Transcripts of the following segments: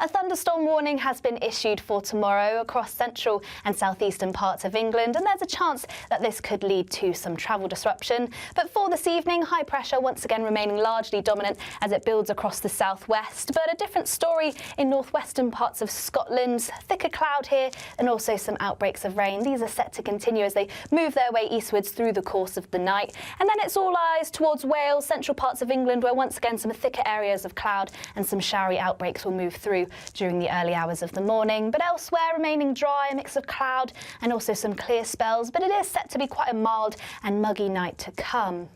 A thunderstorm warning has been issued for tomorrow across central and southeastern parts of England, and there's a chance that this could lead to some travel disruption. But for this evening, high pressure once again remaining largely dominant as it builds across the southwest. But a different story in northwestern parts of Scotland. Thicker cloud here and also some outbreaks of rain. These are set to continue as they move their way eastwards through the course of the night. And then it's all eyes towards Wales, central parts of England, where once again some thicker areas of cloud and some showery outbreaks will move through during the early hours of the morning. But elsewhere remaining dry, a mix of cloud and also some clear spells, but it is set to be quite a mild and muggy night to come.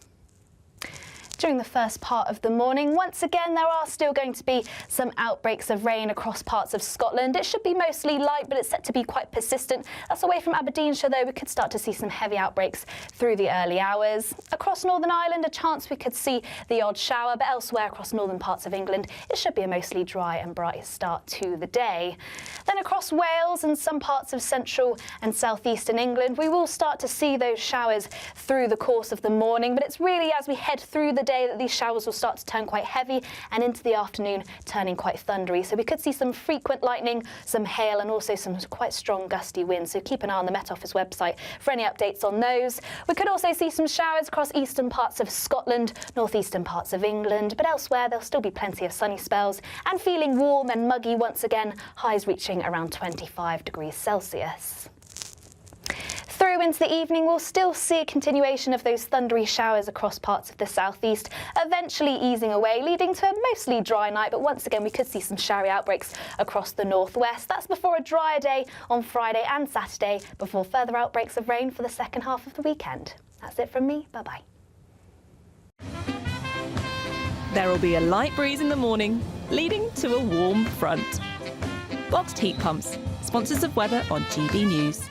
During the first part of the morning, once again, there are still going to be some outbreaks of rain across parts of Scotland. It should be mostly light, but it's set to be quite persistent. That's away from Aberdeenshire, though. We could start to see some heavy outbreaks through the early hours. Across Northern Ireland, a chance we could see the odd shower, but elsewhere across northern parts of England, it should be a mostly dry and bright start to the day. Then across Wales and some parts of central and southeastern England, we will start to see those showers through the course of the morning, but it's really as we head through the day that these showers will start to turn quite heavy and into the afternoon turning quite thundery. So we could see some frequent lightning, some hail and also some quite strong gusty winds. So keep an eye on the Met Office website for any updates on those. We could also see some showers across eastern parts of Scotland, northeastern parts of England, but elsewhere there'll still be plenty of sunny spells and feeling warm and muggy once again, highs reaching around 25 degrees Celsius. Through into the evening, we'll still see a continuation of those thundery showers across parts of the southeast, eventually easing away, leading to a mostly dry night, but once again we could see some showery outbreaks across the northwest. That's before a drier day on Friday and Saturday, before further outbreaks of rain for the second half of the weekend. That's it from me. Bye-bye. There will be a light breeze in the morning, leading to a warm front. Boxed heat pumps, sponsors of weather on GB News.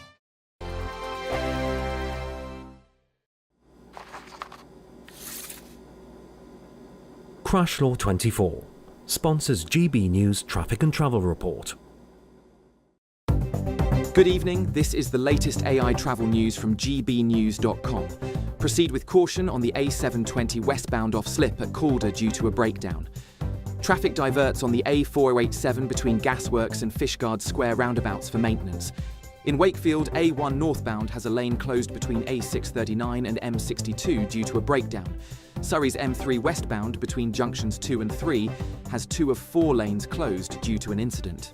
Crash Law 24 sponsors GB News Traffic and Travel Report. Good evening, this is the latest AI travel news from GBNews.com. Proceed with caution on the A720 westbound off slip at Calder due to a breakdown. Traffic diverts on the A4087 between Gasworks and Fishguard Square roundabouts for maintenance. In Wakefield, A1 northbound has a lane closed between A639 and M62 due to a breakdown. Surrey's M3 westbound between junctions 2 and 3 has 2 of 4 lanes closed due to an incident.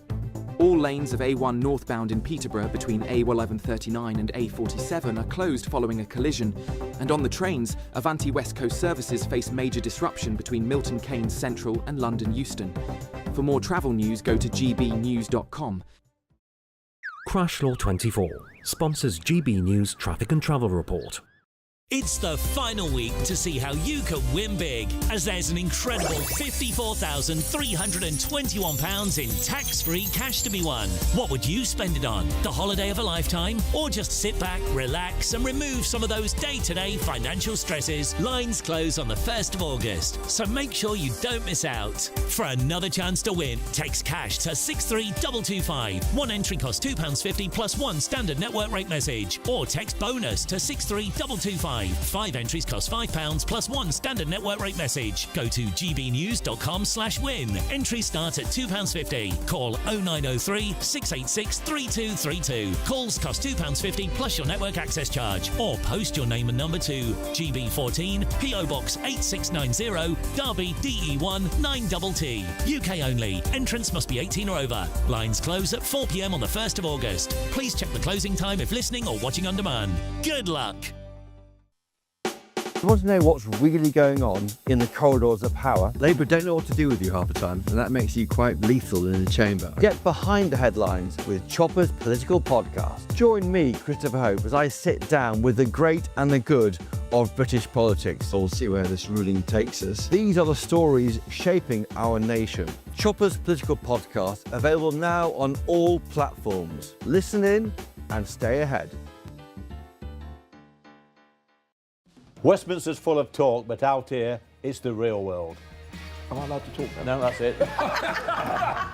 All lanes of A1 northbound in Peterborough between A1139 and A47 are closed following a collision. And on the trains, Avanti West Coast services face major disruption between Milton Keynes Central and London Euston. For more travel news, go to gbnews.com. Crash Law 24 sponsors GB News Traffic and Travel Report. It's the final week to see how you can win big, as there's an incredible £54,321 in tax-free cash to be won. What would you spend it on? The holiday of a lifetime? Or just sit back, relax and remove some of those day-to-day financial stresses? Lines close on the 1st of August, so make sure you don't miss out. For another chance to win, text cash to 63225. One entry costs £2.50 plus one standard network rate message, or text bonus to 63225. 5 entries cost £5 plus one standard network rate message. Go to gbnews.com/win. Entries start at £2.50. Call 0903 686 3232. Calls cost £2.50 plus your network access charge. Or post your name and number to GB14 PO Box 8690 Derby DE1 9TT. UK only. Entrance must be 18 or over. Lines close at 4 p.m. on the 1st of August. Please check the closing time if listening or watching on demand. Good luck. You want to know what's really going on in the corridors of power? Labour don't know what to do with you half the time, and that makes you quite lethal in the chamber. Get behind the headlines with Chopper's Political Podcast. Join me, Christopher Hope, as I sit down with the great and the good of British politics. We'll see where this ruling takes us. These are the stories shaping our nation. Chopper's Political Podcast, available now on all platforms. Listen in and stay ahead. Westminster's full of talk, but out here, it's the real world. Am I allowed to talk now? No, that's it.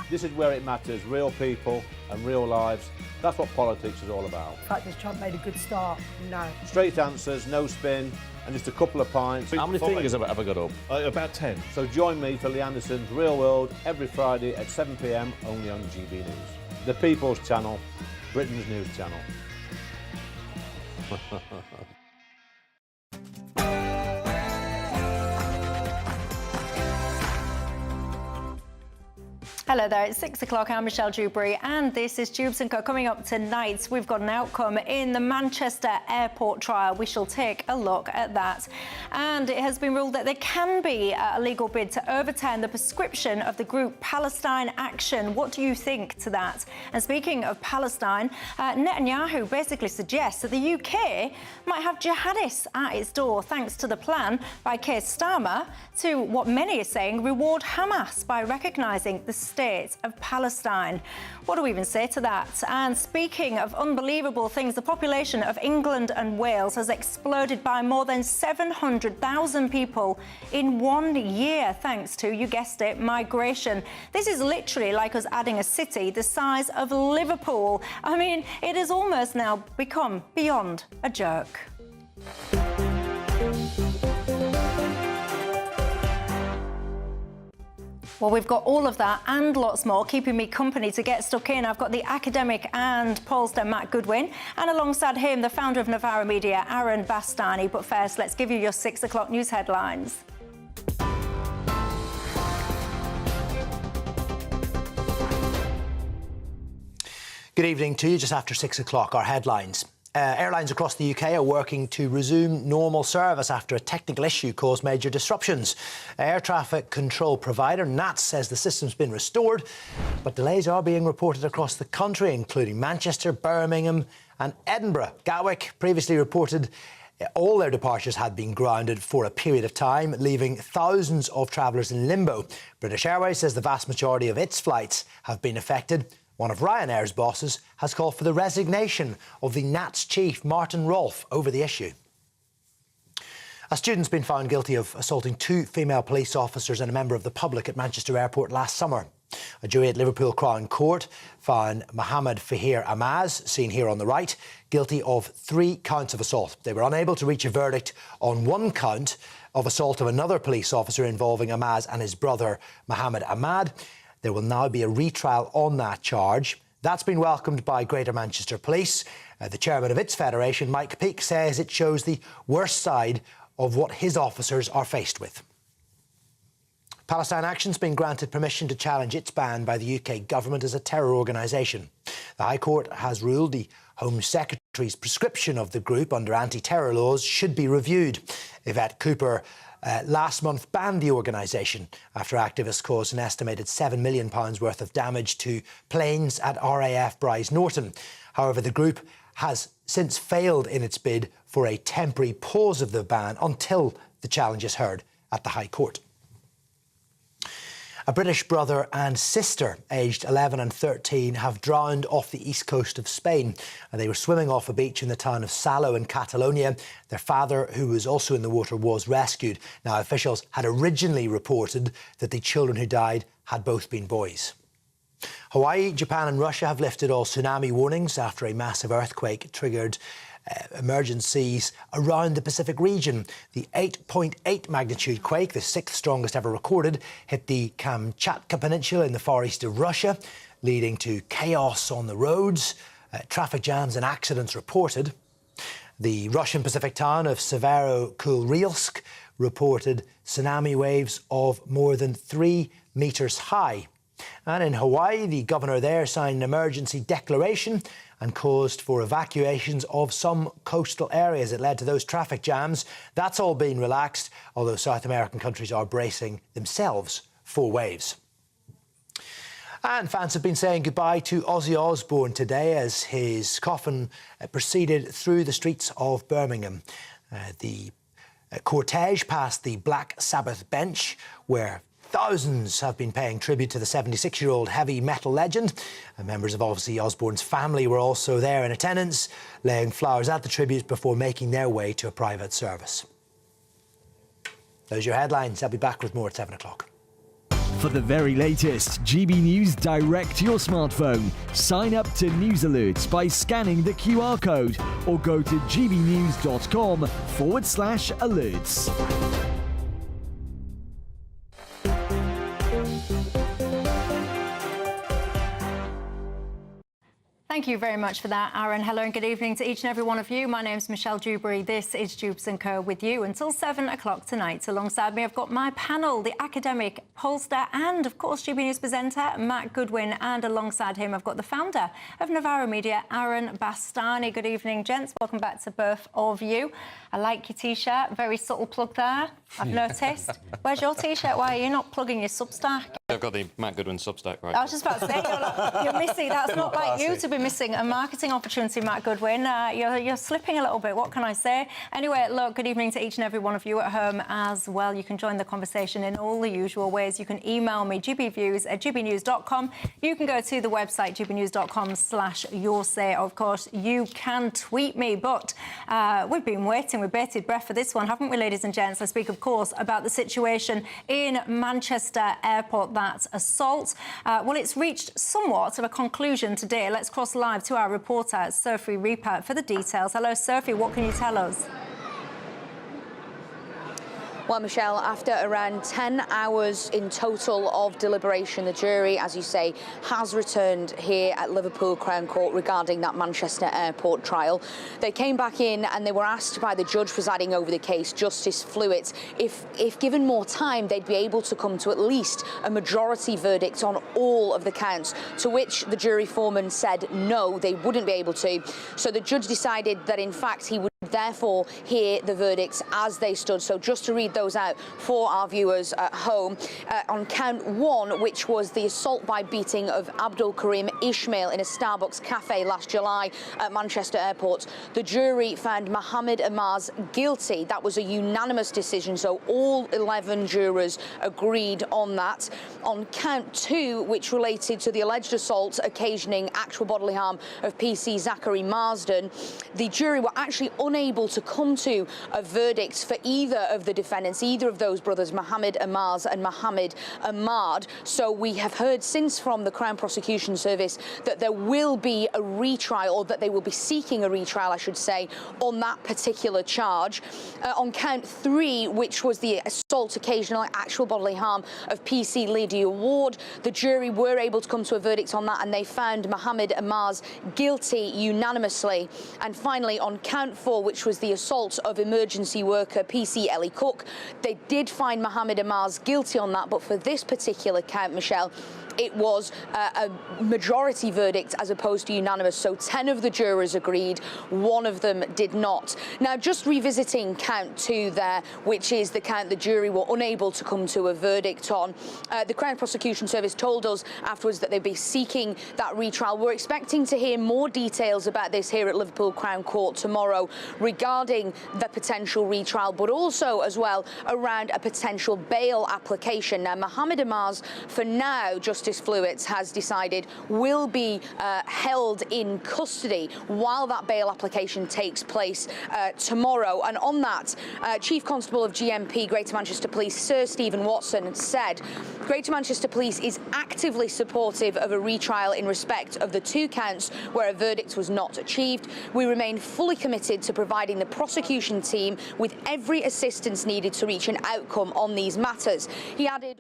This is where it matters, real people and real lives. That's what politics is all about. The fact that Trump made a good start, no. Straight answers, no spin, and just a couple of pints. How many fingers have I got up? About 10. So join me for Lee Anderson's Real World every Friday at 7 p.m. only on GB News. The People's Channel, Britain's news channel. Hello there, it's 6 o'clock. I'm Michelle Dewberry, and this is Dewbs & Co. Coming up tonight, we've got an outcome in the Manchester airport trial. We shall take a look at that. And it has been ruled that there can be a legal bid to overturn the prescription of the group Palestine Action. What do you think to that? And speaking of Palestine, Netanyahu basically suggests that the UK might have jihadists at its door thanks to the plan by Keir Starmer to, what many are saying, reward Hamas by recognising the state of Palestine. What do we even say to that? And speaking of unbelievable things, the population of England and Wales has exploded by more than 700,000 people in 1 year, thanks to, you guessed it, migration. This is literally like us adding a city the size of Liverpool. I mean, it has almost now become beyond a joke. Well, we've got all of that and lots more keeping me company to get stuck in. I've got the academic and pollster Matt Goodwin, and alongside him, the founder of Novara Media, Aaron Bastani. But first, let's give you your 6 o'clock news headlines. Good evening to you. Just after 6 o'clock, our headlines. Airlines across the UK are working to resume normal service after a technical issue caused major disruptions. Air traffic control provider NATS says the system's been restored, but delays are being reported across the country, including Manchester, Birmingham and Edinburgh. Gatwick previously reported all their departures had been grounded for a period of time, leaving thousands of travellers in limbo. British Airways says the vast majority of its flights have been affected. One of Ryanair's bosses has called for the resignation of the NATS chief, Martin Rolfe, over the issue. A student's been found guilty of assaulting 2 female police officers and a member of the public at Manchester Airport last summer. A jury at Liverpool Crown Court found Mohammed Fahir Amaz, seen here on the right, guilty of 3 counts of assault. They were unable to reach a verdict on 1 count of assault of another police officer involving Amaz and his brother, Mohammed Ahmad. There will now be a retrial on that charge. That's been welcomed by Greater Manchester Police. The chairman of its federation, Mike Peake, says it shows the worst side of what his officers are faced with. Palestine Action's been granted permission to challenge its ban by the UK government as a terror organisation. The High Court has ruled the Home Secretary's prescription of the group under anti-terror laws should be reviewed. Yvette Cooper last month banned the organisation after activists caused an estimated £7 million worth of damage to planes at RAF Bryce Norton. However, the group has since failed in its bid for a temporary pause of the ban until the challenge is heard at the High Court. A British brother and sister, aged 11 and 13, have drowned off the east coast of Spain. They were swimming off a beach in the town of Salo in Catalonia. Their father, who was also in the water, was rescued. Now, officials had originally reported that the children who died had both been boys. Hawaii, Japan and Russia have lifted all tsunami warnings after a massive earthquake triggered emergencies around the Pacific region. The 8.8 magnitude quake, the 6th strongest ever recorded, hit the Kamchatka Peninsula in the far east of Russia, leading to chaos on the roads, traffic jams and accidents reported. The Russian Pacific town of Severokurilsk reported tsunami waves of more than 3 metres high. And in Hawaii, the governor there signed an emergency declaration and caused for evacuations of some coastal areas. It led to those traffic jams. That's all been relaxed, although South American countries are bracing themselves for waves. And fans have been saying goodbye to Ozzy Osbourne today as his coffin proceeded through the streets of Birmingham. The cortege passed the Black Sabbath bench, where thousands have been paying tribute to the 76-year-old heavy metal legend. And members of Ozzy Osbourne's family were also there in attendance, laying flowers at the tribute before making their way to a private service. Those are your headlines. I'll be back with more at 7 o'clock. For the very latest GB News direct to your smartphone, sign up to News Alerts by scanning the QR code or go to gbnews.com/alerts. Thank you very much for that, Aaron. Hello and good evening to each and every one of you. My name's Michelle Dewberry. This is Dewbs & Co. with you until 7 o'clock tonight. Alongside me, I've got my panel, the academic, pollster and, of course, GB News presenter, Matt Goodwin. And alongside him, I've got the founder of Navarro Media, Aaron Bastani. Good evening, gents. Welcome back to both of you. I like your T-shirt. Very subtle plug there, I've noticed. Where's your T-shirt? Why are you not plugging your Substack? I've got the Matt Goodwin Substack right. I was just about to say, you're missing. That's not like you to be missing a marketing opportunity, Matt Goodwin. You're slipping a little bit. What can I say? Anyway, look, good evening to each and every one of you at home as well. You can join the conversation in all the usual ways. You can email me, gbviews@gbnews.com. You can go to the website, gbnews.com/yoursay. Of course, you can tweet me, but we've been waiting with bated breath for this one, haven't we, ladies and gents? I speak, of course, about the situation in Manchester Airport, that assault. Well, it's reached somewhat of a conclusion today. Let's cross live to our reporter, Sophie Reaper, for the details. Hello, Sophie, what can you tell us? Well, Michelle, after around 10 hours in total of deliberation, the jury, as you say, has returned here at Liverpool Crown Court regarding that Manchester Airport trial. They came back in and they were asked by the judge presiding over the case, Justice Flewitt, if given more time, they'd be able to come to at least a majority verdict on all of the counts, to which the jury foreman said no, they wouldn't be able to. So the judge decided that, in fact, he would therefore hear the verdicts as they stood. So just to read those out for our viewers at home, on count 1, which was the assault by beating of Abdul Karim Ismail in a Starbucks cafe last July at Manchester Airport, the jury found Mohammed Ammars guilty. That was a unanimous decision, so all 11 jurors agreed on that. On count 2, which related to the alleged assault occasioning actual bodily harm of PC Zachary Marsden, the jury were actually unable to come to a verdict for either of the defendants, either of those brothers, Mohammed Ammars and Mohammed Ahmad. So we have heard since from the Crown Prosecution Service that there will be a retrial, or that they will be seeking a retrial, I should say, on that particular charge. On count 3, which was the assault occasioning actual bodily harm of PC Lydia Ward, the jury were able to come to a verdict on that, and they found Mohammed Ammars guilty unanimously. And finally, on count 4, which was the assault of emergency worker PC Ellie Cook, they did find Mohammed Ammars guilty on that, but for this particular count, Michelle, it was a majority verdict as opposed to unanimous. So 10 of the jurors agreed, 1 of them did not. Now, just revisiting count 2 there, which is the count the jury were unable to come to a verdict on, the Crown Prosecution Service told us afterwards that they'd be seeking that retrial. We're expecting to hear more details about this here at Liverpool Crown Court tomorrow regarding the potential retrial, but also as well around a potential bail application. Now, Mohammed Ammars, for now, Justice Flewitt has decided, will be held in custody while that bail application takes place tomorrow. And on that, Chief Constable of GMP Greater Manchester Police, Sir Stephen Watson, said Greater Manchester Police is actively supportive of a retrial in respect of the 2 counts where a verdict was not achieved. We remain fully committed to providing the prosecution team with every assistance needed to reach an outcome on these matters. He added,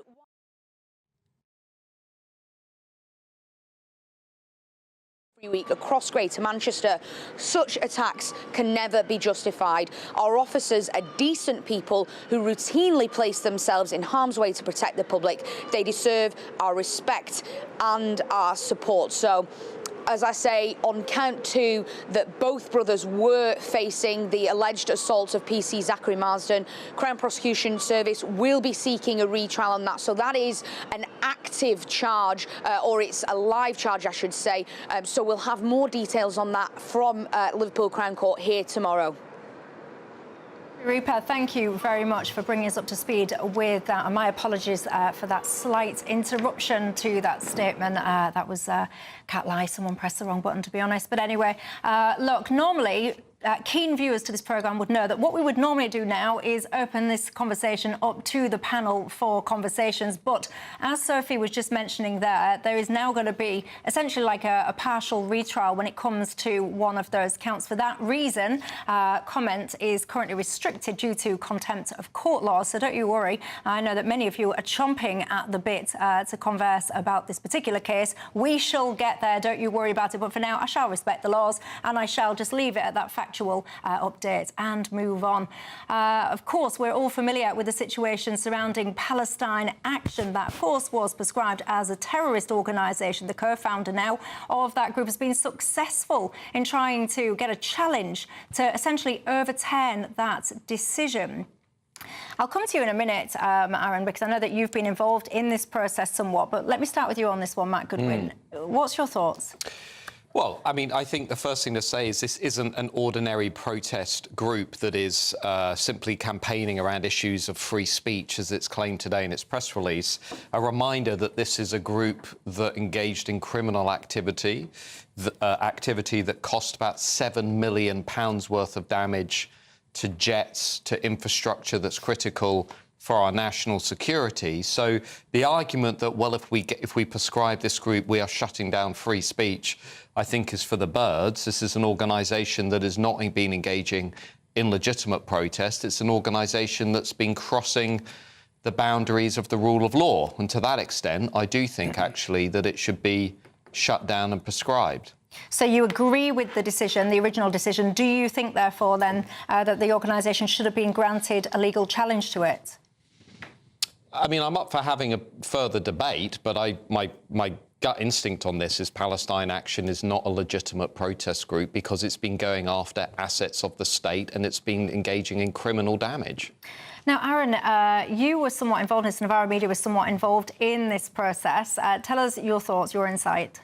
every week across Greater Manchester. Such attacks can never be justified. Our officers are decent people who routinely place themselves in harm's way to protect the public. They deserve our respect and our support. So, as I say, on count 2, that both brothers were facing the alleged assault of PC Zachary Marsden. Crown Prosecution Service will be seeking a retrial on that. So that is an active charge, or it's a live charge, I should say. So we'll have more details on that from Liverpool Crown Court here tomorrow. Reaper, thank you very much for bringing us up to speed with that. And my apologies for that slight interruption to that statement. That was, can't lie, someone pressed the wrong button, to be honest. But anyway, look, normally keen viewers to this programme would know that what we would normally do now is open this conversation up to the panel for conversations. But as Sophie was just mentioning there is now going to be essentially like a partial retrial when it comes to one of those counts. For that reason, comment is currently restricted due to contempt of court laws. So don't you worry. I know that many of you are chomping at the bit to converse about this particular case. We shall get there. Don't you worry about it. But for now, I shall respect the laws and I shall just leave it at that factual update and move on. Of course, we're all familiar with the situation surrounding Palestine Action. That, of course, was prescribed as a terrorist organisation. The co-founder now of that group has been successful in trying to get a challenge to essentially overturn that decision. I'll come to you in a minute, Aaron, because I know that you've been involved in this process somewhat, but let me start with you on this one, Matt Goodwin. What's your thoughts? Well, I mean, I think the first thing to say is this isn't an ordinary protest group that is simply campaigning around issues of free speech, as it's claimed today in its press release. A reminder that this is a group that engaged in criminal activity, activity that cost about £7 million worth of damage to jets, to infrastructure that's critical for our national security. So the argument that, well, if we prescribe this group, we are shutting down free speech, I think is for the birds. This is an organisation that has not been engaging in legitimate protest. It's an organisation that's been crossing the boundaries of the rule of law. And to that extent, I do think, actually, that it should be shut down and prescribed. So you agree with the decision, the original decision. Do you think, therefore, then, that the organisation should have been granted a legal challenge to it? I mean, I'm up for having a further debate, but my gut instinct on this is Palestine Action is not a legitimate protest group because it's been going after assets of the state and it's been engaging in criminal damage. Now, Aaron, you were somewhat involved in this, Novara Media was somewhat involved in this process. Tell us your thoughts, your insight.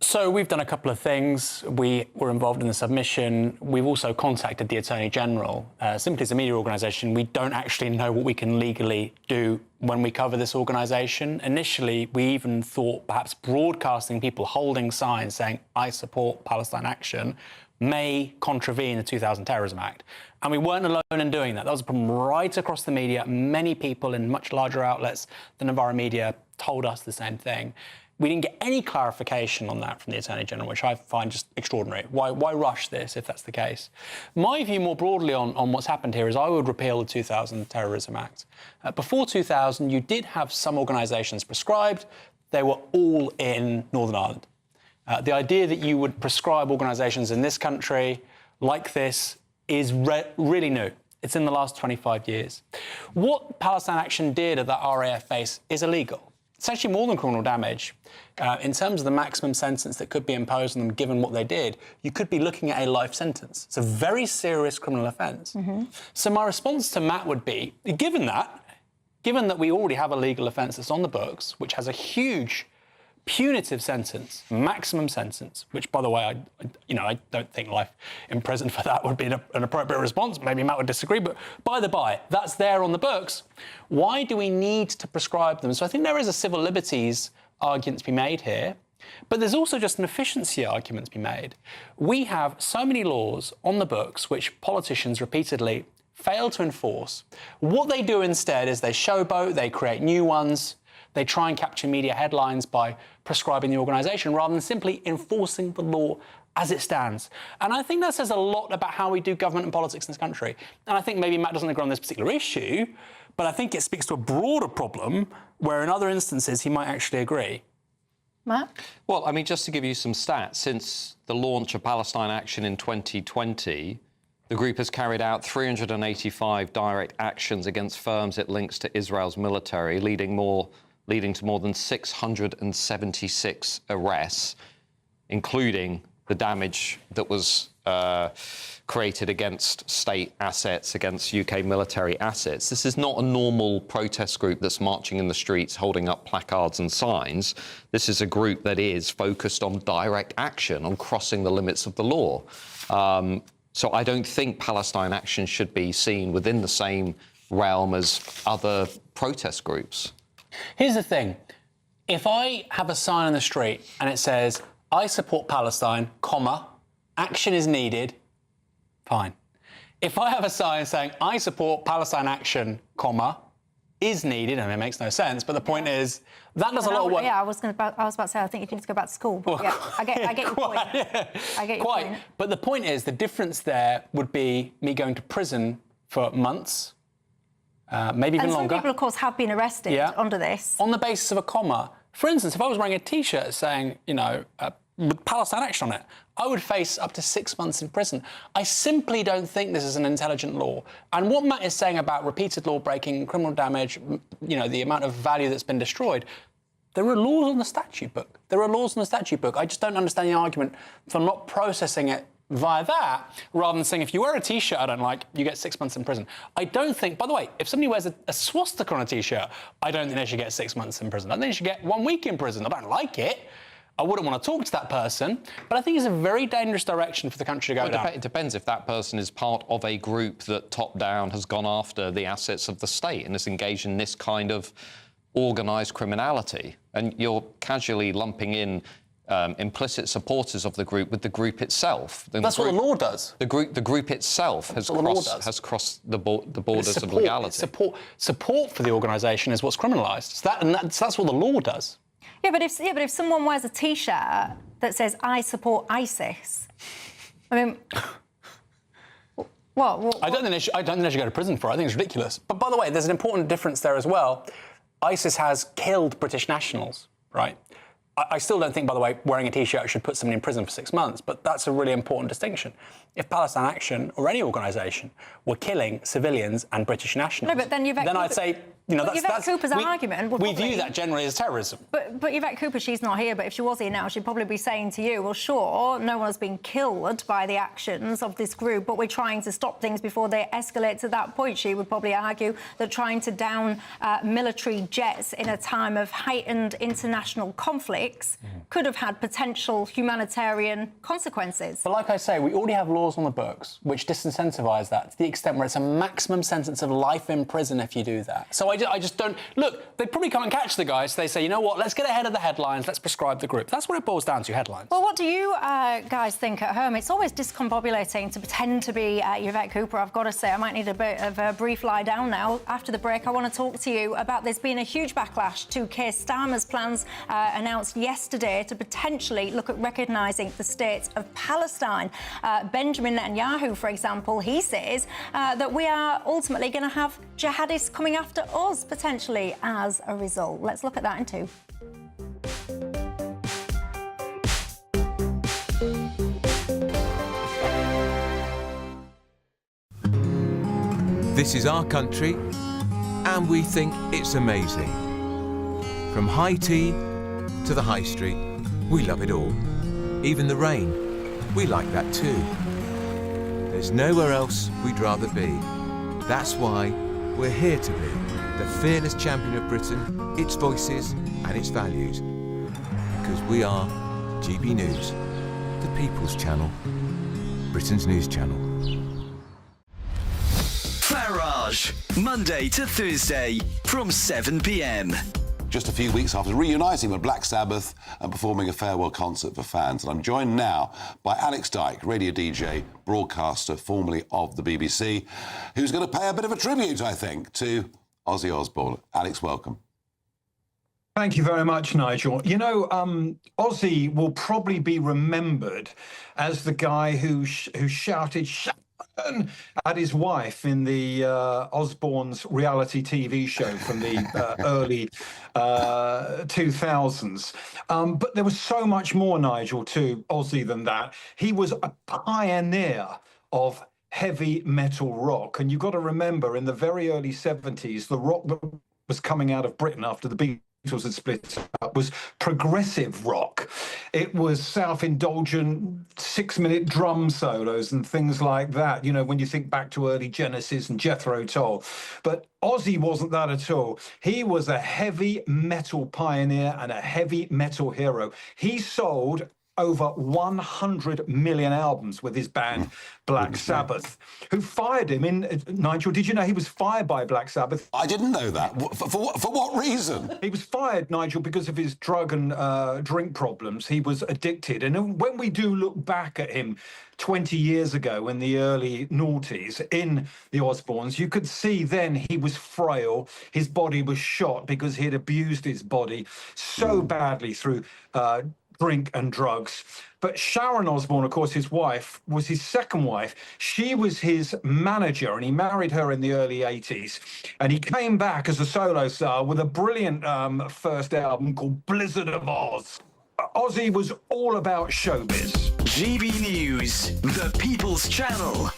So we've done a couple of things. We were involved in the submission. We've also contacted the Attorney General. Simply as a media organisation, we don't actually know what we can legally do when we cover this organisation. Initially, we even thought perhaps broadcasting people holding signs saying, "I support Palestine Action," may contravene the 2000 Terrorism Act. And we weren't alone in doing that. That was a problem right across the media. Many people in much larger outlets than Novara Media told us the same thing. We didn't get any clarification on that from the Attorney General, which I find just extraordinary. Why rush this if that's the case? My view more broadly on what's happened here is I would repeal the 2000 Terrorism Act. Before 2000, you did have some organisations prescribed. They were all in Northern Ireland. The idea that you would prescribe organisations in this country like this is really new. It's in the last 25 years. What Palestine Action did at that RAF base is illegal. It's actually more than criminal damage. In terms of the maximum sentence that could be imposed on them, given what they did, you could be looking at a life sentence. It's a very serious criminal offence. So my response to Matt would be, given that we already have a legal offence that's on the books, which has a huge punitive sentence, maximum sentence, which, by the way, I don't think life in prison for that would be an appropriate response. Maybe Matt would disagree, but by the by, that's there on the books. Why do we need to prescribe them? So I think there is a civil liberties argument to be made here, but there's also just an efficiency argument to be made. We have so many laws on the books which politicians repeatedly fail to enforce. What they do instead is they showboat, they create new ones. They try and capture media headlines by prescribing the organisation rather than simply enforcing the law as it stands. And I think that says a lot about how we do government and politics in this country. And I think maybe Matt doesn't agree on this particular issue, but I think it speaks to a broader problem where in other instances he might actually agree. Matt? Well, I mean, just to give you some stats, since the launch of Palestine Action in 2020, the group has carried out 385 direct actions against firms it links to Israel's military, leading to more than 676 arrests, including the damage that was created against state assets, against UK military assets. This is not a normal protest group that's marching in the streets holding up placards and signs. This is a group that is focused on direct action, on crossing the limits of the law. So I don't think Palestine Action should be seen within the same realm as other protest groups. Here's the thing. If I have a sign on the street and it says, "I support Palestine, comma, action is needed," fine. If I have a sign saying, I support Palestine Action, comma, is needed, and it makes no sense, but the point is, that does a lot of work. Yeah, I was about to say, I think you need to go back to school. But yeah, I get your point. Yeah. I get your point. But the point is, the difference there would be me going to prison for months, maybe even longer. And some people, of course, have been arrested under this. On the basis of a comma. For instance, if I was wearing a T-shirt saying, you know, with Palestine Action on it, I would face up to 6 months in prison. I simply don't think this is an intelligent law. And what Matt is saying about repeated law breaking, criminal damage, you know, the amount of value that's been destroyed, there are laws on the statute book. There are laws on the statute book. I just don't understand the argument for not processing it via that, rather than saying, if you wear a T-shirt I don't like, you get 6 months in prison. I don't think, by the way, if somebody wears a swastika on a T-shirt, I don't think they should get 6 months in prison. I think they should get 1 week in prison. I don't like it. I wouldn't want to talk to that person, but I think it's a very dangerous direction for the country to go down. It depends if that person is part of a group that top-down has gone after the assets of the state and is engaged in this kind of organised criminality. And you're casually lumping in implicit supporters of the group with the group itself. That's what the law does. The group itself has crossed the borders of legality. Support for the organisation is what's criminalised. That's what the law does. Yeah, but if someone wears a T-shirt that says "I support ISIS," I mean, what? I don't think they should go to prison for it. I think it's ridiculous. But by the way, there's an important difference there as well. ISIS has killed British nationals, right? I still don't think, by the way, wearing a T-shirt should put somebody in prison for 6 months, but that's a really important distinction. If Palestine Action or any organisation were killing civilians and British nationals, no, but then I'd say, you know, Yvette Cooper's argument would we view that generally as terrorism. But Yvette Cooper, she's not here, but if she was here now, she'd probably be saying to you, well, sure, no one has been killed by the actions of this group, but we're trying to stop things before they escalate to that point. She would probably argue that trying to down military jets in a time of heightened international conflicts could have had potential humanitarian consequences. But like I say, we already have laws on the books which disincentivise that to the extent where it's a maximum sentence of life in prison if you do that. So I just don't... Look, they probably can't catch the guy, so they say, you know what, let's get ahead of the headlines, let's prescribe the group. That's what it boils down to, headlines. Well, what do you guys think at home? It's always discombobulating to pretend to be Yvette Cooper. I've got to say, I might need a bit of a brief lie down now. After the break, I want to talk to you about there's been a huge backlash to Keir Starmer's plans announced yesterday to potentially look at recognising the state of Palestine. Benjamin Netanyahu, for example, he says that we are ultimately going to have jihadists coming after us, potentially, as a result. Let's look at that in two. This is our country, and we think it's amazing. From high tea to the high street, we love it all. Even the rain, we like that too. There's nowhere else we'd rather be. That's why we're here to be the fearless champion of Britain, its voices and its values. Because we are GB News, the People's Channel, Britain's news channel. Farage, Monday to Thursday from 7 p.m. Just a few weeks after reuniting with Black Sabbath and performing a farewell concert for fans. And I'm joined now by Alex Dyke, radio DJ, broadcaster, formerly of the BBC, who's going to pay a bit of a tribute, I think, to Ozzy Osbourne. Alex, welcome. Thank you very much, Nigel. You know, Ozzy will probably be remembered as the guy who shouted at his wife in the Osbourne's reality TV show from the early 2000s. But there was so much more, Nigel, to Ozzy than that. He was a pioneer of heavy metal rock. And you've got to remember, in the very early 70s, the rock that was coming out of Britain after the Beatles had split up was progressive rock. It was self-indulgent 6-minute drum solos and things like that, you know, when you think back to early Genesis and Jethro Tull. But Ozzy wasn't that at all. He was a heavy metal pioneer and a heavy metal hero. He sold over 100 million albums with his band Black Sabbath. Who fired him in... Nigel, did you know he was fired by Black Sabbath? I didn't know that. For what reason? He was fired, Nigel, because of his drug and drink problems. He was addicted. And when we do look back at him 20 years ago in the early noughties in the Osbournes, you could see then he was frail. His body was shot because he had abused his body so badly through drink and drugs. But Sharon Osbourne, of course, his wife, was his second wife. She was his manager, and he married her in the early 80s. And he came back as a solo star with a brilliant first album called Blizzard of Oz. Ozzy was all about showbiz. GB News, the People's Channel.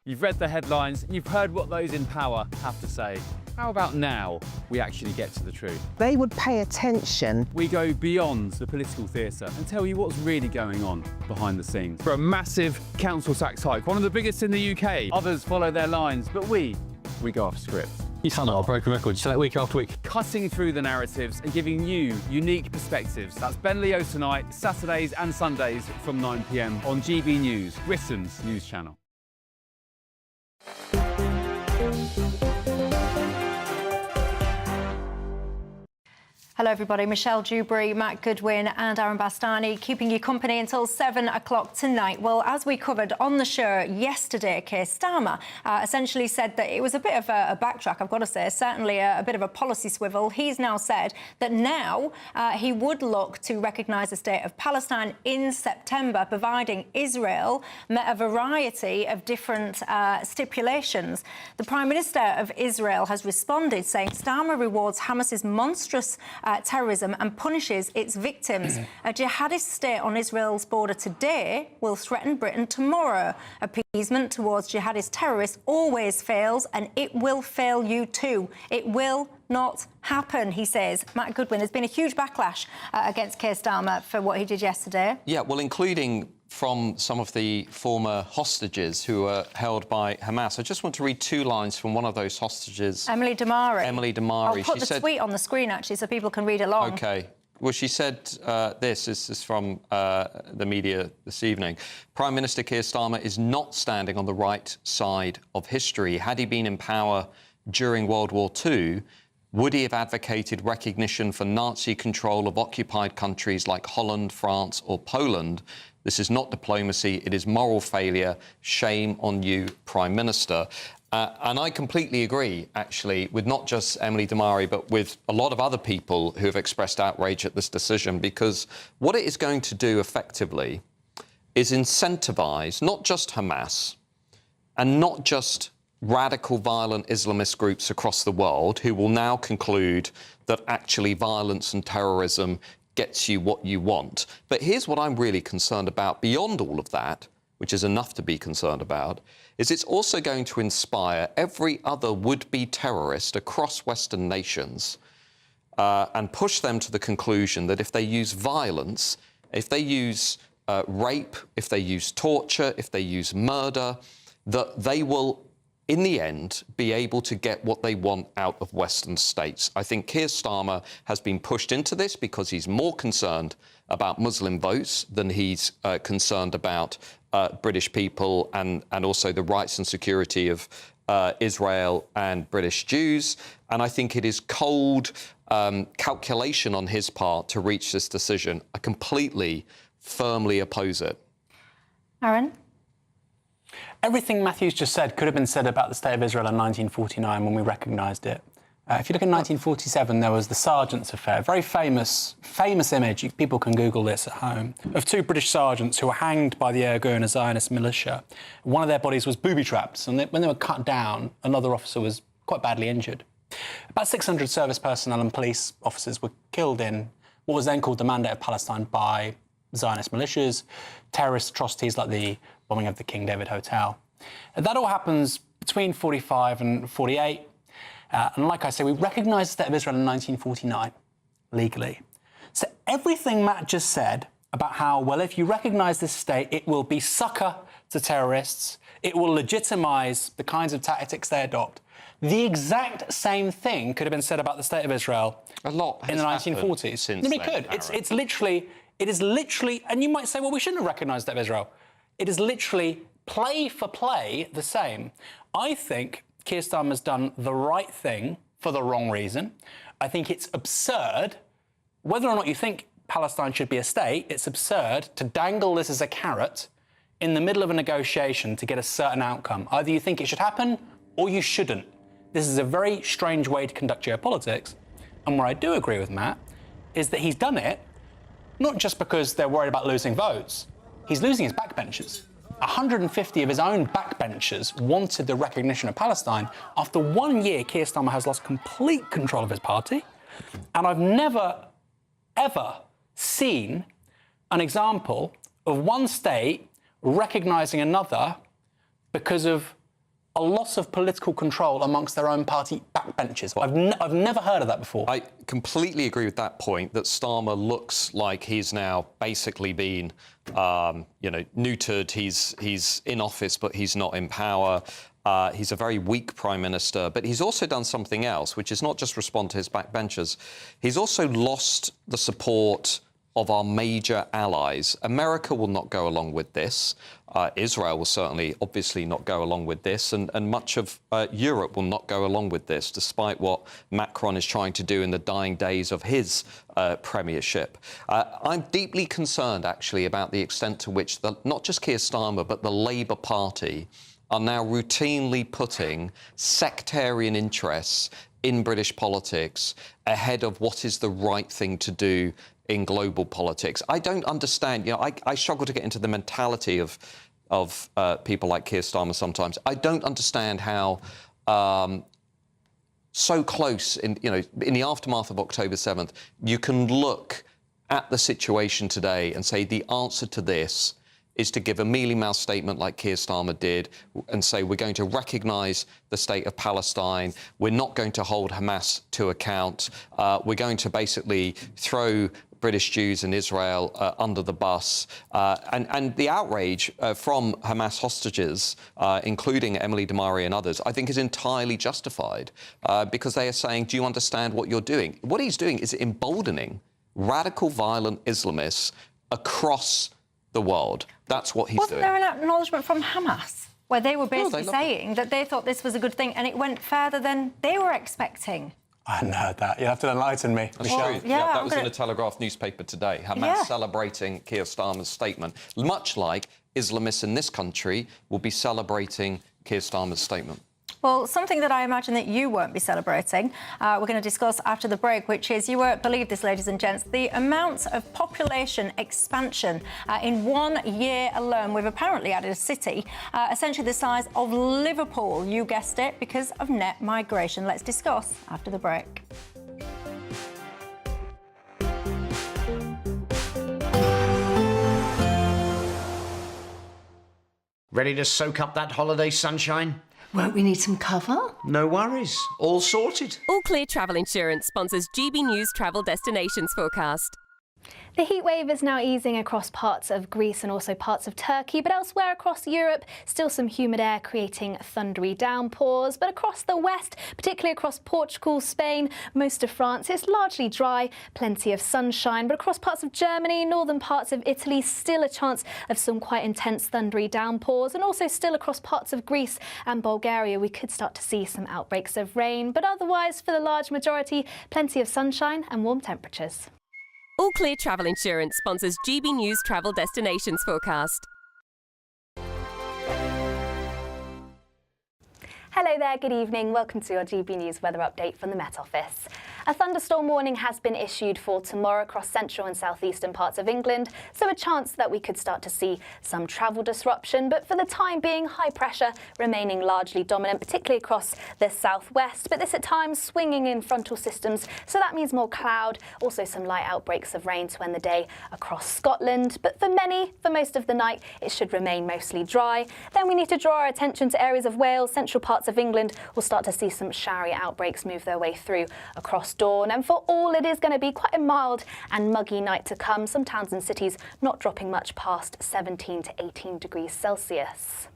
You've read the headlines, you've heard what those in power have to say. How about now we actually get to the truth? They would pay attention. We go beyond the political theatre and tell you what's really going on behind the scenes. For a massive council tax hike, one of the biggest in the UK. Others follow their lines, but we go off script. You sound like a broken record. You say that week after week. Cutting through the narratives and giving you unique perspectives. That's Ben Leo tonight, Saturdays and Sundays from 9 p.m. on GB News, Britain's news channel. Hello everybody, Michelle Dewberry, Matt Goodwin and Aaron Bastani keeping you company until 7 o'clock tonight. Well, as we covered on the show yesterday, Keir Starmer essentially said that it was a bit of a backtrack, I've got to say, certainly a bit of a policy swivel. He's now said that now he would look to recognise the state of Palestine in September, providing Israel met a variety of different stipulations. The Prime Minister of Israel has responded saying Starmer rewards Hamas's monstrous terrorism and punishes its victims. A jihadist state on Israel's border today will threaten Britain tomorrow. Appeasement towards jihadist terrorists always fails, and it will fail you too. It will not happen, he says. Matt Goodwin, there's been a huge backlash against Keir Starmer for what he did yesterday. Yeah, well, including from some of the former hostages who were held by Hamas. I just want to read two lines from one of those hostages. Emily Damari. Emily Damari. I'll put the tweet on the screen, actually, so people can read along. OK. Well, she said this is from the media this evening. Prime Minister Keir Starmer is not standing on the right side of history. Had he been in power during World War II, would he have advocated recognition for Nazi control of occupied countries like Holland, France or Poland? This is not diplomacy, it is moral failure. Shame on you, Prime Minister. And I completely agree, actually, with not just Emily Damari, but with a lot of other people who have expressed outrage at this decision, because what it is going to do effectively is incentivise not just Hamas and not just radical violent Islamist groups across the world who will now conclude that actually violence and terrorism gets you what you want. But here's what I'm really concerned about beyond all of that, which is enough to be concerned about, is it's also going to inspire every other would-be terrorist across Western nations and push them to the conclusion that if they use violence, if they use rape, if they use torture, if they use murder, that they will in the end, be able to get what they want out of Western states. I think Keir Starmer has been pushed into this because he's more concerned about Muslim votes than he's concerned about British people and also the rights and security of Israel and British Jews. And I think it is cold calculation on his part to reach this decision. I completely, firmly oppose it. Aaron? Everything Matthew's just said could have been said about the State of Israel in 1949 when we recognised it. If you look at 1947, there was the Sergeants' Affair, a very famous image, people can Google this at home, of two British sergeants who were hanged by the Irgun, a Zionist militia. One of their bodies was booby-trapped, and when they were cut down, another officer was quite badly injured. About 600 service personnel and police officers were killed in what was then called the Mandate of Palestine by Zionist militias, terrorist atrocities like the bombing of the King David Hotel. And that all happens between 45 and 48. And like I say, we recognised the State of Israel in 1949, legally. So everything Matt just said about how, well, if you recognise this state, it will be succour to terrorists, it will legitimise the kinds of tactics they adopt. The exact same thing could have been said about the State of Israel a lot in the 1940s. Since it could. It's literally It is literally, and you might say, well, we shouldn't have recognised the State of Israel. It is literally play for play the same. I think Keir Starmer's done the right thing for the wrong reason. I think it's absurd, whether or not you think Palestine should be a state, it's absurd to dangle this as a carrot in the middle of a negotiation to get a certain outcome. Either you think it should happen or you shouldn't. This is a very strange way to conduct geopolitics. And where I do agree with Matt is that he's done it not just because they're worried about losing votes. He's losing his backbenchers. 150 of his own backbenchers wanted the recognition of Palestine. After 1 year, Keir Starmer has lost complete control of his party. And I've never, ever seen an example of one state recognising another because of a loss of political control amongst their own party backbenchers. I've never heard of that before. I completely agree with that point, that Starmer looks like he's now basically been, neutered. He's in office, but he's not in power. He's a very weak Prime Minister, but he's also done something else, which is not just respond to his backbenchers. He's also lost the support of our major allies. America will not go along with this. Israel will certainly, obviously, not go along with this. And much of Europe will not go along with this, despite what Macron is trying to do in the dying days of his premiership. I'm deeply concerned, actually, about the extent to which not just Keir Starmer, but the Labour Party are now routinely putting sectarian interests in British politics ahead of what is the right thing to do in global politics. I don't understand. I struggle to get into the mentality of people like Keir Starmer sometimes. I don't understand how so close in the aftermath of October 7th, you can look at the situation today and say the answer to this is to give a mealy-mouthed statement like Keir Starmer did and say we're going to recognise the state of Palestine, we're not going to hold Hamas to account, we're going to basically throw British Jews in Israel under the bus. And the outrage from Hamas hostages, including Emily Damari and others, I think is entirely justified because they are saying, do you understand what you're doing? What he's doing is emboldening radical, violent Islamists across the world. That's what he's doing. Wasn't there an acknowledgement from Hamas where they were basically saying that they thought this was a good thing and it went further than they were expecting? I hadn't heard that. You'll have to enlighten me. That's true. Yeah, that was in the Telegraph newspaper today. Hamas celebrating Keir Starmer's statement, much like Islamists in this country will be celebrating Keir Starmer's statement. Well, something that I imagine that you won't be celebrating, we're going to discuss after the break, which is, you won't believe this, ladies and gents, the amount of population expansion in 1 year alone. We've apparently added a city, essentially the size of Liverpool, you guessed it, because of net migration. Let's discuss after the break. Ready to soak up that holiday sunshine? Won't we need some cover? No worries. All sorted. All Clear Travel Insurance sponsors GB News Travel Destinations Forecast. The heatwave is now easing across parts of Greece and also parts of Turkey, but elsewhere across Europe, still some humid air creating thundery downpours. But across the west, particularly across Portugal, Spain, most of France, it's largely dry, plenty of sunshine. But across parts of Germany, northern parts of Italy, still a chance of some quite intense thundery downpours. And also still across parts of Greece and Bulgaria, we could start to see some outbreaks of rain. But otherwise, for the large majority, plenty of sunshine and warm temperatures. All Clear Travel Insurance sponsors GB News Travel Destinations Forecast. Hello there, good evening. Welcome to your GB News weather update from the Met Office. A thunderstorm warning has been issued for tomorrow across central and southeastern parts of England, so a chance that we could start to see some travel disruption. But for the time being, high pressure remaining largely dominant, particularly across the southwest. But this at times swinging in frontal systems, so that means more cloud, also some light outbreaks of rain to end the day across Scotland. But for many, for most of the night, it should remain mostly dry. Then we need to draw our attention to areas of Wales, central parts of England. We'll start to see some showery outbreaks move their way through across dawn. And for all, it is going to be quite a mild and muggy night to come. Some towns and cities not dropping much past 17 to 18 degrees Celsius.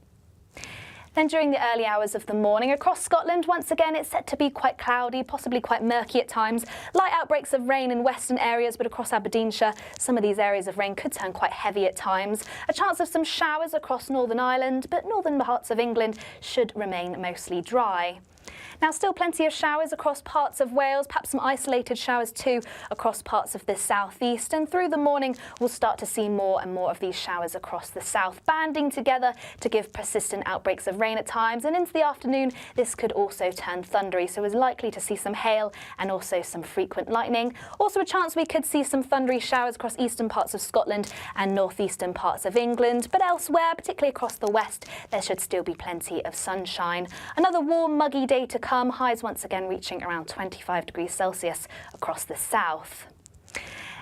Then during the early hours of the morning across Scotland, once again it's set to be quite cloudy, possibly quite murky at times. Light outbreaks of rain in western areas, but across Aberdeenshire, some of these areas of rain could turn quite heavy at times. A chance of some showers across Northern Ireland, but northern parts of England should remain mostly dry. Now, still plenty of showers across parts of Wales, perhaps some isolated showers too across parts of the southeast. And through the morning, we'll start to see more and more of these showers across the south, banding together to give persistent outbreaks of rain at times. And into the afternoon, this could also turn thundery, so we're likely to see some hail and also some frequent lightning. Also a chance we could see some thundery showers across eastern parts of Scotland and northeastern parts of England. But elsewhere, particularly across the west, there should still be plenty of sunshine. Another warm, muggy day to come, highs once again reaching around 25 degrees Celsius across the south.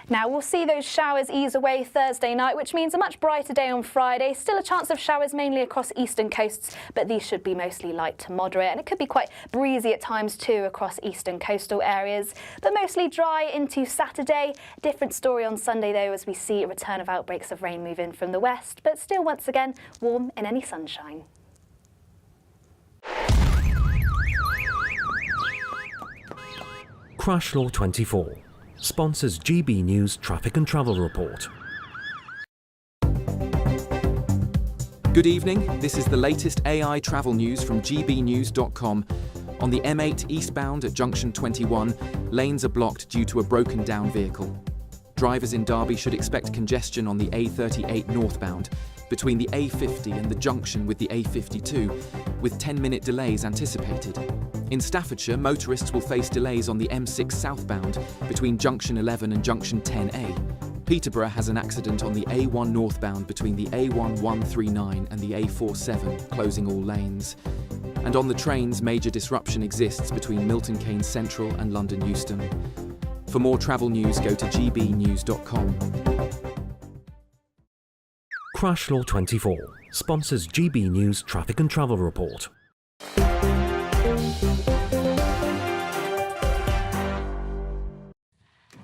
Now we'll see those showers ease away Thursday night, which means a much brighter day on Friday. Still a chance of showers mainly across eastern coasts, but these should be mostly light to moderate, and it could be quite breezy at times too across eastern coastal areas, but mostly dry into Saturday. Different story on Sunday though, as we see a return of outbreaks of rain move in from the west, but still once again warm in any sunshine. Crash Law 24 sponsors GB News Traffic and Travel Report. Good evening, this is the latest AI travel news from gbnews.com. On the M8 eastbound at junction 21, lanes are blocked due to a broken down vehicle. Drivers in Derby should expect congestion on the A38 northbound, between the A50 and the junction with the A52, with 10-minute delays anticipated. In Staffordshire, motorists will face delays on the M6 southbound between junction 11 and junction 10A. Peterborough has an accident on the A1 northbound between the A1139 and the A47, closing all lanes. And on the trains, major disruption exists between Milton Keynes Central and London Euston. For more travel news, go to gbnews.com. Crash Law 24 sponsors GB News Traffic and Travel Report.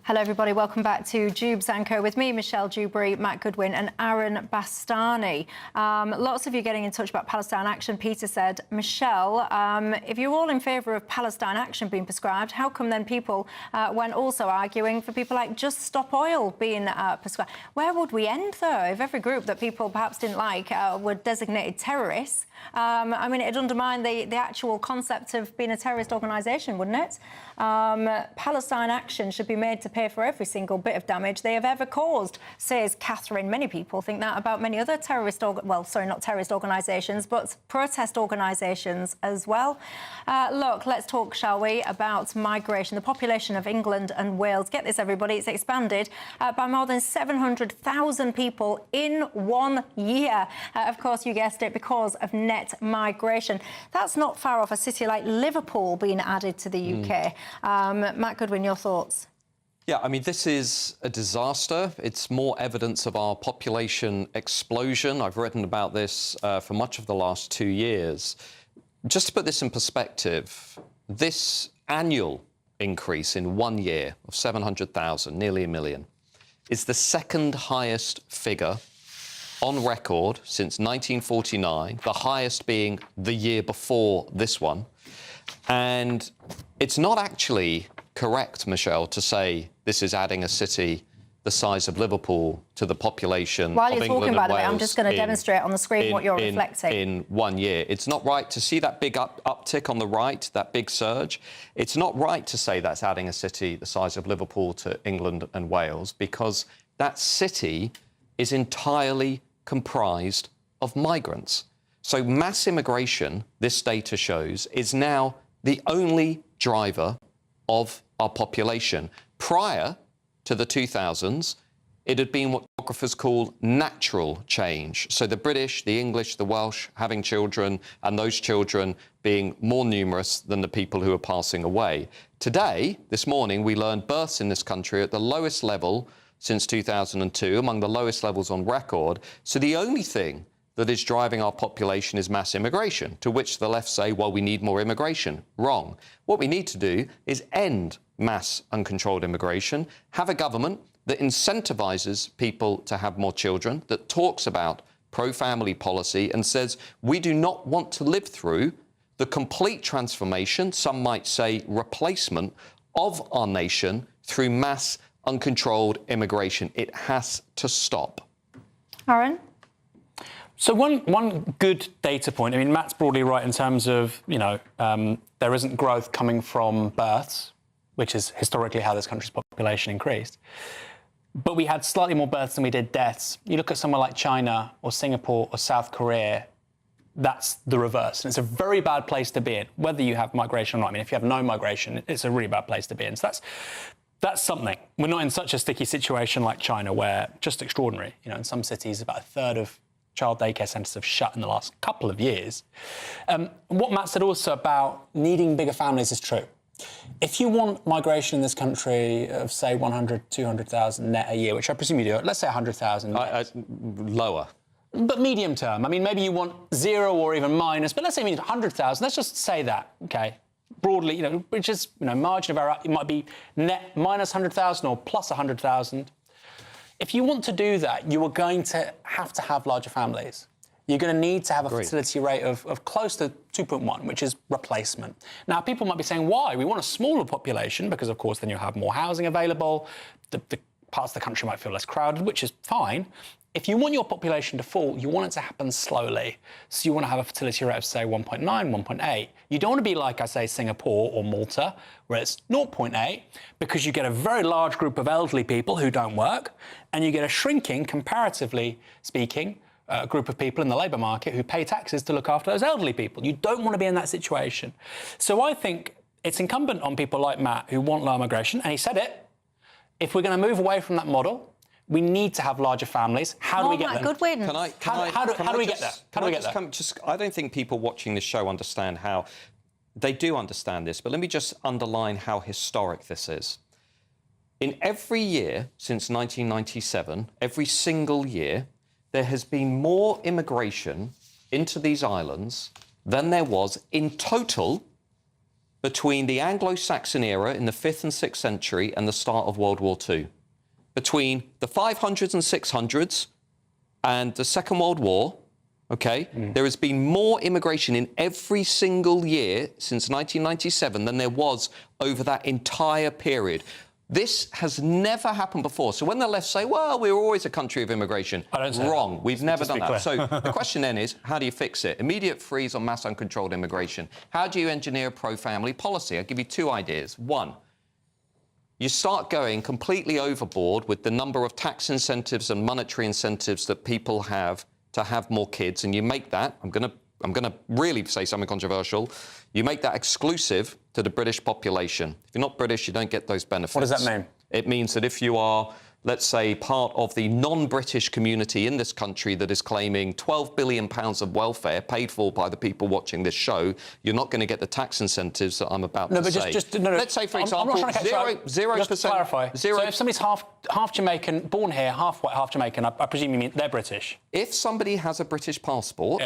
Hello everybody, welcome back to Dewbs & Co with me, Michelle Dewberry, Matt Goodwin and Aaron Bastani. Lots of you getting in touch about Palestine Action. Peter said, Michelle, if you're all in favour of Palestine Action being prescribed, how come then people weren't also arguing for people like Just Stop Oil being prescribed? Where would we end though if every group that people perhaps didn't like were designated terrorists? I mean, it'd undermine the actual concept of being a terrorist organisation, wouldn't it? Palestine Action should be made to pay for every single bit of damage they have ever caused, says Catherine. Many people think that about many other terrorist, not terrorist organisations, but protest organisations as well. Look, let's talk, shall we, about migration. The population of England and Wales, get this everybody, it's expanded by more than 700,000 people in 1 year. Of course, you guessed it, because of net migration. That's not far off a city like Liverpool being added to the UK. Matt Goodwin, your thoughts? Yeah, I mean, this is a disaster. It's more evidence of our population explosion. I've written about this for much of the last 2 years. Just to put this in perspective, this annual increase in 1 year of 700,000, nearly a million, is the second highest figure on record since 1949, the highest being the year before this one. And it's not actually correct, Michelle, to say this is adding a city the size of Liverpool to the population While of you're England talking, and by the way, Wales I'm just going to demonstrate on the screen what you're reflecting. In 1 year. It's not right to see that big uptick on the right, that big surge. It's not right to say that's adding a city the size of Liverpool to England and Wales, because that city is entirely comprised of migrants. So mass immigration, this data shows, is now the only driver of our population. Prior to the 2000s, it had been what geographers call natural change. So the British, the English, the Welsh having children, and those children being more numerous than the people who are passing away. Today, this morning, we learned births in this country at the lowest level since 2002, among the lowest levels on record. So the only thing that is driving our population is mass immigration, to which the left say, well, we need more immigration. Wrong. What we need to do is end mass uncontrolled immigration, have a government that incentivises people to have more children, that talks about pro-family policy and says we do not want to live through the complete transformation, some might say replacement, of our nation through mass, uncontrolled immigration. It has to stop. Aaron? So one good data point, I mean, Matt's broadly right in terms of, there isn't growth coming from births, which is historically how this country's population increased. But we had slightly more births than we did deaths. You look at somewhere like China or Singapore or South Korea, that's the reverse. And it's a very bad place to be in, whether you have migration or not. I mean, if you have no migration, it's a really bad place to be in. So that's something. We're not in such a sticky situation like China, where just extraordinary. In some cities, about a third of child daycare centres have shut in the last couple of years. What Matt said also about needing bigger families is true. If you want migration in this country of, say, 100, 200,000 net a year, which I presume you do, let's say 100,000. Lower. But medium term. I mean, maybe you want 0 or even minus, but let's say you need 100,000. Let's just say that, okay? Broadly, which is, margin of error. It might be net minus 100,000 or plus 100,000. If you want to do that, you are going to have larger families. You're going to need to have a fertility rate of close to 2.1, which is replacement. Now, people might be saying, why? We want a smaller population because, of course, then you'll have more housing available. The parts of the country might feel less crowded, which is fine. If you want your population to fall, you want it to happen slowly. So you want to have a fertility rate of, say, 1.9, 1.8. You don't want to be like, I say, Singapore or Malta, where it's 0.8, because you get a very large group of elderly people who don't work, and you get a shrinking, comparatively speaking, group of people in the labour market who pay taxes to look after those elderly people. You don't want to be in that situation. So I think it's incumbent on people like Matt who want low migration, and he said it, if we're going to move away from that model, we need to have larger families. How do we get there? Goodwin. How do we get there? How do we get there? I don't think people watching this show understand how... They do understand this, but let me just underline how historic this is. In every year since 1997, every single year, there has been more immigration into these islands than there was in total between the Anglo-Saxon era in the 5th and 6th century and the start of World War II. Between the 500s and 600s and the Second World War, there has been more immigration in every single year since 1997 than there was over that entire period. This has never happened before. So when the left say, well, we were always a country of immigration, wrong. We've never done that. So the question then is, how do you fix it? Immediate freeze on mass uncontrolled immigration. How do you engineer a pro-family policy? I'll give you 2 ideas. 1, you start going completely overboard with the number of tax incentives and monetary incentives that people have to have more kids, and you make that, I'm going to really say something controversial, you make that exclusive to the British population. If you're not British, you don't get those benefits. What does that mean? It means that if you are, let's say, part of the non-British community in this country that is claiming £12 billion of welfare paid for by the people watching this show, you're not going to get the tax incentives that I'm about to say. Let's say, for example, I'm not trying to 0%. Just to clarify. So if somebody's half Jamaican, born here, half white, half Jamaican, I presume you mean they're British? If somebody has a British passport...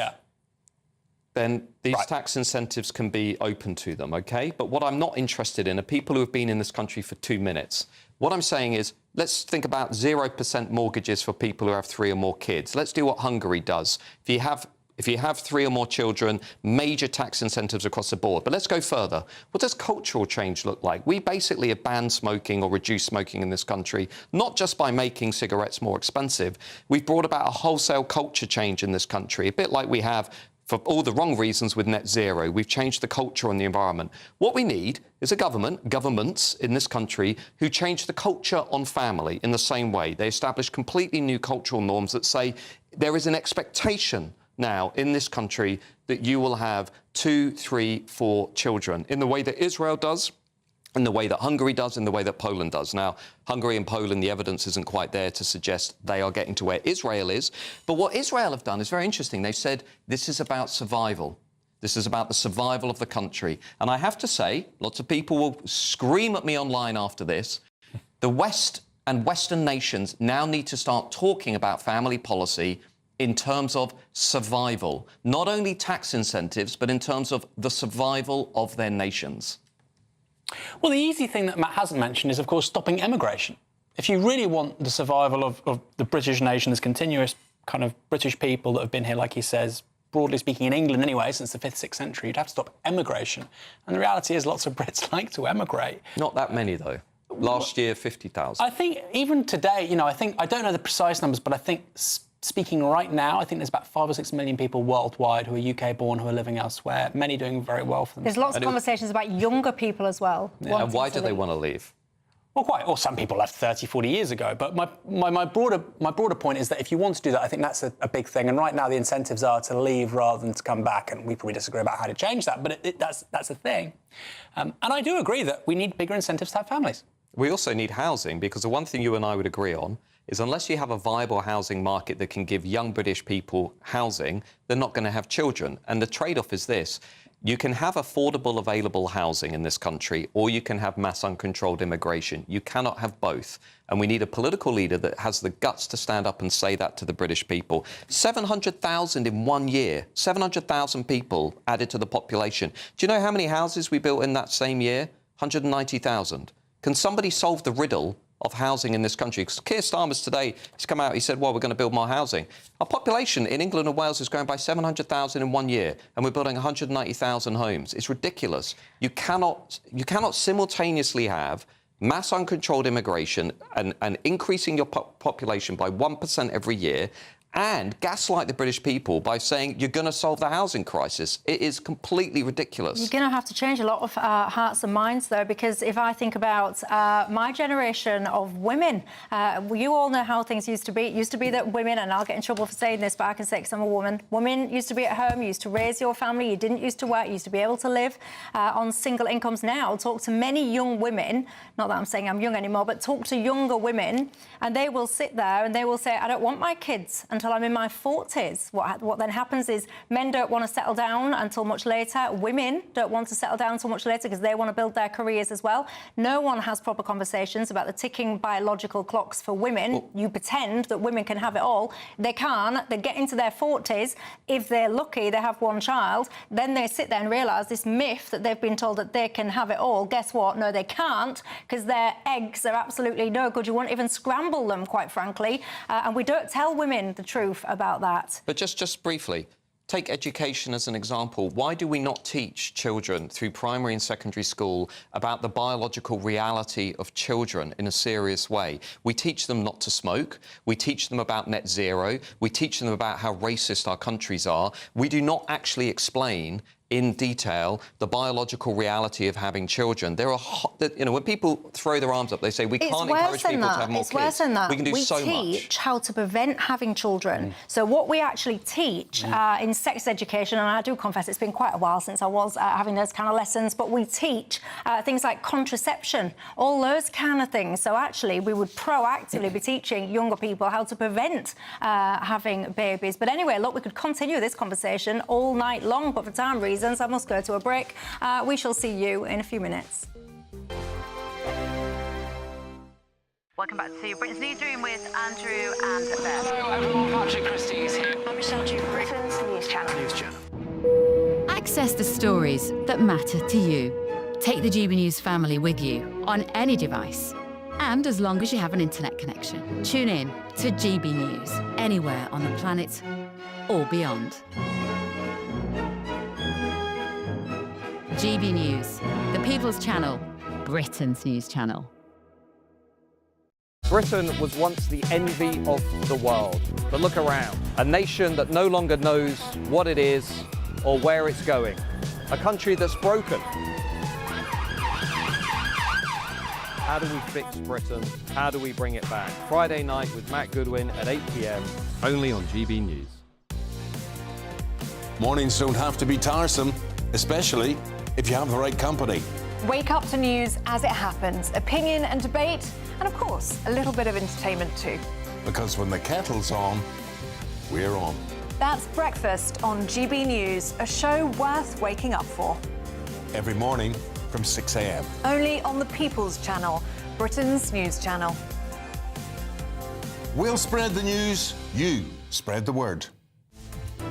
then these tax incentives can be open to them, OK? But what I'm not interested in are people who have been in this country for 2 minutes. What I'm saying is, let's think about 0% mortgages for people who have 3 or more kids. Let's do what Hungary does. If you have 3 or more children, major tax incentives across the board. But let's go further. What does cultural change look like? We basically have banned smoking or reduced smoking in this country, not just by making cigarettes more expensive. We've brought about a wholesale culture change in this country, a bit like we have for all the wrong reasons with net zero. We've changed the culture and the environment. What we need is a governments in this country who change the culture on family in the same way. They establish completely new cultural norms that say there is an expectation now in this country that you will have 2, 3, 4 children in the way that Israel does, in the way that Hungary does, in the way that Poland does. Now, Hungary and Poland, the evidence isn't quite there to suggest they are getting to where Israel is. But what Israel have done is very interesting. They've said this is about survival. This is about the survival of the country. And I have to say, lots of people will scream at me online after this. The West and Western nations now need to start talking about family policy in terms of survival. Not only tax incentives, but in terms of the survival of their nations. Well, the easy thing that Matt hasn't mentioned is, of course, stopping emigration. If you really want the survival of the British nation, this continuous kind of British people that have been here, like he says, broadly speaking, in England anyway, since the 5th, 6th century, you'd have to stop emigration. And the reality is lots of Brits like to emigrate. Not that many, though. Last year, 50,000. I think even today, you know, I don't know the precise numbers, but I think speaking right now, I think there's about 5 or 6 million people worldwide who are UK-born who are living elsewhere, many doing very well for themselves. There's lots of conversations about younger people as well. Yeah. And why do they want to leave? Well, quite. Or some people left 30, 40 years ago. But my broader point is that if you want to do that, I think that's a big thing. And right now the incentives are to leave rather than to come back. And we probably disagree about how to change that, but that's a thing. And I do agree that we need bigger incentives to have families. We also need housing, because the one thing you and I would agree on is unless you have a viable housing market that can give young British people housing, they're not going to have children. And the trade-off is this. You can have affordable, available housing in this country, or you can have mass uncontrolled immigration. You cannot have both. And we need a political leader that has the guts to stand up and say that to the British people. 700,000 in 1 year. 700,000 people added to the population. Do you know how many houses we built in that same year? 190,000. Can somebody solve the riddle of housing in this country? Because Keir Starmer's today, he's come out, he said, well, we're going to build more housing. Our population in England and Wales is growing by 700,000 in 1 year, and we're building 190,000 homes. It's ridiculous. You cannot simultaneously have mass uncontrolled immigration and increasing your population by 1% every year and gaslight the British people by saying you're going to solve the housing crisis. It is completely ridiculous. You're going to have to change a lot of hearts and minds, though, because if I think about my generation of women, you all know how things used to be. It used to be that women, and I'll get in trouble for saying this, but I can say because I'm a woman, women used to be at home, you used to raise your family, you didn't used to work, you used to be able to live on single incomes. Now, talk to many young women, not that I'm saying I'm young anymore, but talk to younger women, and they will sit there and they will say, I don't want my kids until I'm in my 40s. What then happens is men don't want to settle down until much later. Women don't want to settle down until much later because they want to build their careers as well. No one has proper conversations about the ticking biological clocks for women. Well, you pretend that women can have it all. They can't. They get into their 40s. If they're lucky, they have one child. Then they sit there and realise this myth that they've been told that they can have it all. Guess what? No, they can't, because their eggs are absolutely no good. You won't even scramble them, quite frankly. And we don't tell women the truth about that. But just briefly, take education as an example. Why do we not teach children through primary and secondary school about the biological reality of children in a serious way? We teach them not to smoke. We teach them about net zero. We teach them about how racist our countries are. We do not actually explain in detail the biological reality of having children. There are, you know, when people throw their arms up, they say we can't encourage people to have more kids. It's worse than that. We can do so much. We teach how to prevent having children. So what we actually teach in sex education, and I do confess it's been quite a while since I was having those kind of lessons, but we teach things like contraception, all those kind of things. So actually we would proactively be teaching younger people how to prevent having babies. But anyway, look, we could continue this conversation all night long, but for time reasons, I must go to a break. We shall see you in a few minutes. Welcome back to Britain's Newsroom with Andrew and Beth. Hello everyone, Patrick Christie's here. I'm Michelle Dewberry. Britain's News Channel. Access the stories that matter to you. Take the GB News family with you on any device. And as long as you have an internet connection, tune in to GB News anywhere on the planet or beyond. GB News, the People's Channel, Britain's news channel. Britain was once the envy of the world. But look around. A nation that no longer knows what it is or where it's going. A country that's broken. How do we fix Britain? How do we bring it back? Friday night with Matt Goodwin at 8 p.m. Only on GB News. Mornings don't have to be tiresome, especially if you have the right company. Wake up to news as it happens, opinion and debate, and of course, a little bit of entertainment too. Because when the kettle's on, we're on. That's Breakfast on GB News, a show worth waking up for. Every morning from 6 a.m. Only on the People's Channel, Britain's news channel. We'll spread the news, you spread the word.